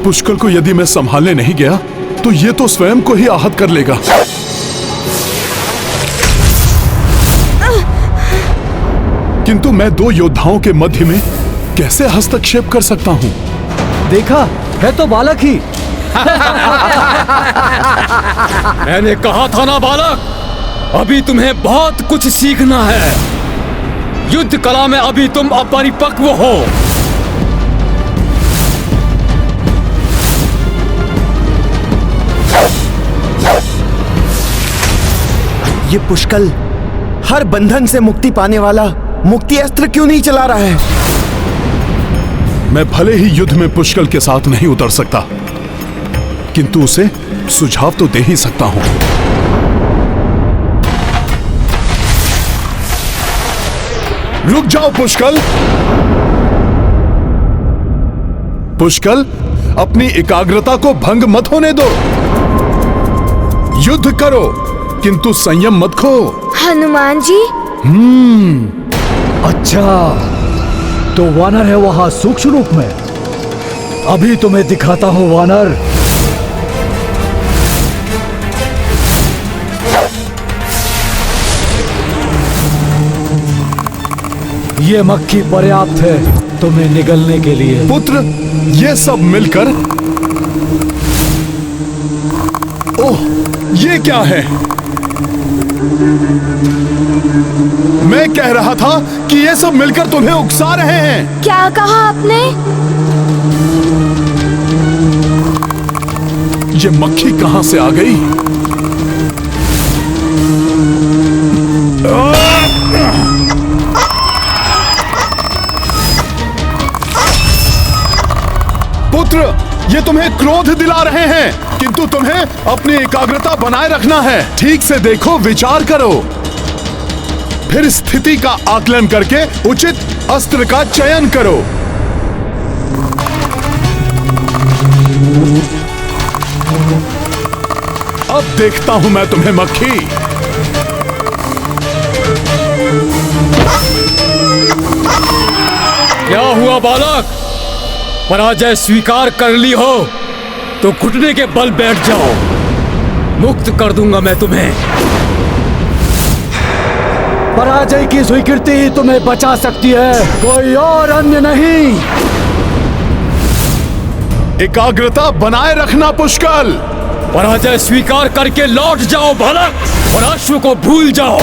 पुष्कल को यदि मैं संभालने नहीं गया तो ये तो स्वयं को ही आहत कर लेगा। किंतु मैं दो योद्धाओं के मध्य में कैसे हस्तक्षेप कर सकता हूं? देखा है तो बालक ही। मैंने कहा था ना बालक, अभी तुम्हें बहुत कुछ सीखना है। युद्ध कला में अभी तुम अपरिपक्व हो। ये पुष्कल हर बंधन से मुक्ति पाने वाला मुक्ति अस्त्र क्यों नहीं चला रहा है? मैं भले ही युद्ध में पुष्कल के साथ नहीं उतर सकता, किंतु उसे सुझाव तो दे ही सकता हूं। रुक जाओ पुष्कल। पुष्कल, अपनी एकाग्रता को भंग मत होने दो। युद्ध करो किंतु संयम मत खो। हनुमान जी। अच्छा, तो वानर है वहां सूक्ष्म रूप में। अभी तुम्हें दिखाता हूं वानर। ये मक्खी पर्याप्त है तुम्हें निगलने के लिए। पुत्र, ये सब मिलकर। ओह, ये क्या है? मैं कह रहा था कि ये सब मिलकर तुम्हें उकसा रहे हैं। क्या कहा आपने? ये मक्खी कहां से आ गई? पुत्र, ये तुम्हें क्रोध दिला रहे हैं, किंतु तुम्हें अपनी एकाग्रता बनाए रखना है। ठीक से देखो, विचार करो, फिर स्थिति का आकलन करके उचित अस्त्र का चयन करो। अब देखता हूं मैं तुम्हें मक्खी। क्या हुआ बालक? पराजय स्वीकार कर ली हो तो घुटने के बल बैठ जाओ। मुक्त कर दूंगा मैं तुम्हें। पराजय की स्वीकृति ही तुम्हें बचा सकती है, कोई और अन्य नहीं। एकाग्रता बनाए रखना पुष्कल। पराजय स्वीकार करके लौट जाओ बालक और अश्व को भूल जाओ।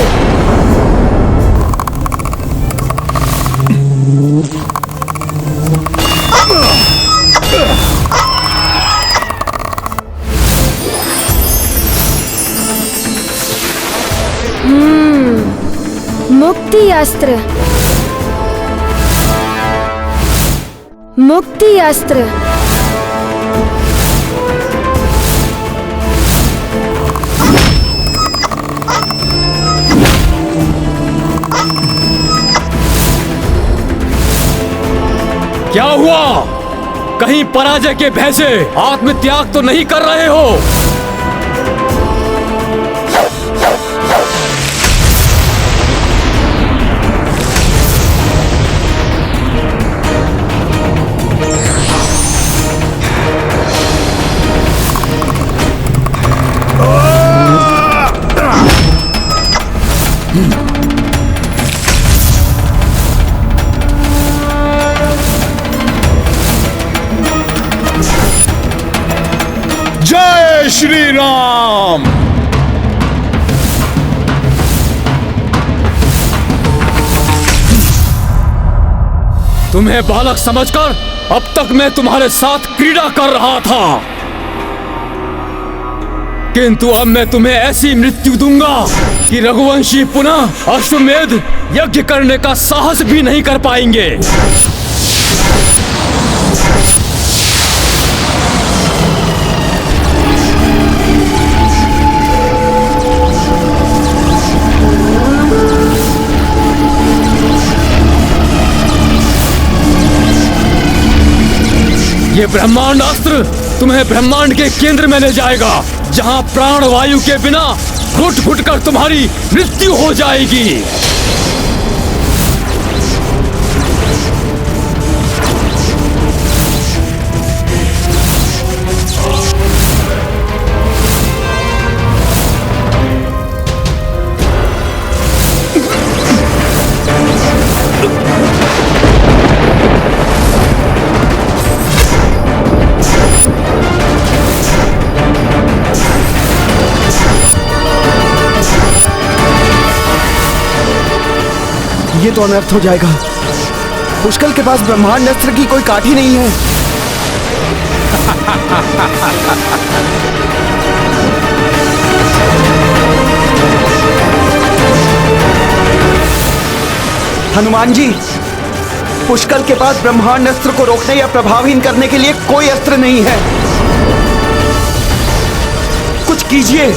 मुक्ति अस्त्र। मुक्ति अस्त्र। क्या हुआ? कहीं पराजय के भय से आत्मत्याग तो नहीं कर रहे हो? जय श्री राम। तुम्हें बालक समझकर अब तक मैं तुम्हारे साथ क्रीड़ा कर रहा था, किंतु अब मैं तुम्हें ऐसी मृत्यु दूंगा कि रघुवंशी पुनः अश्वमेध यज्ञ करने का साहस भी नहीं कर पाएंगे। ये ब्रह्मांड अस्त्र तुम्हें ब्रह्मांड के केंद्र में ले जाएगा, जहां प्राण वायु के बिना घुट घुट कर तुम्हारी मृत्यु हो जाएगी। ये तो अनर्थ हो जाएगा। पुष्कल के पास ब्रह्मांड अस्त्र की कोई काठी नहीं है। हनुमान जी, पुष्कल के पास ब्रह्मांड अस्त्र को रोकने या प्रभावहीन करने के लिए कोई अस्त्र नहीं है। कुछ कीजिए।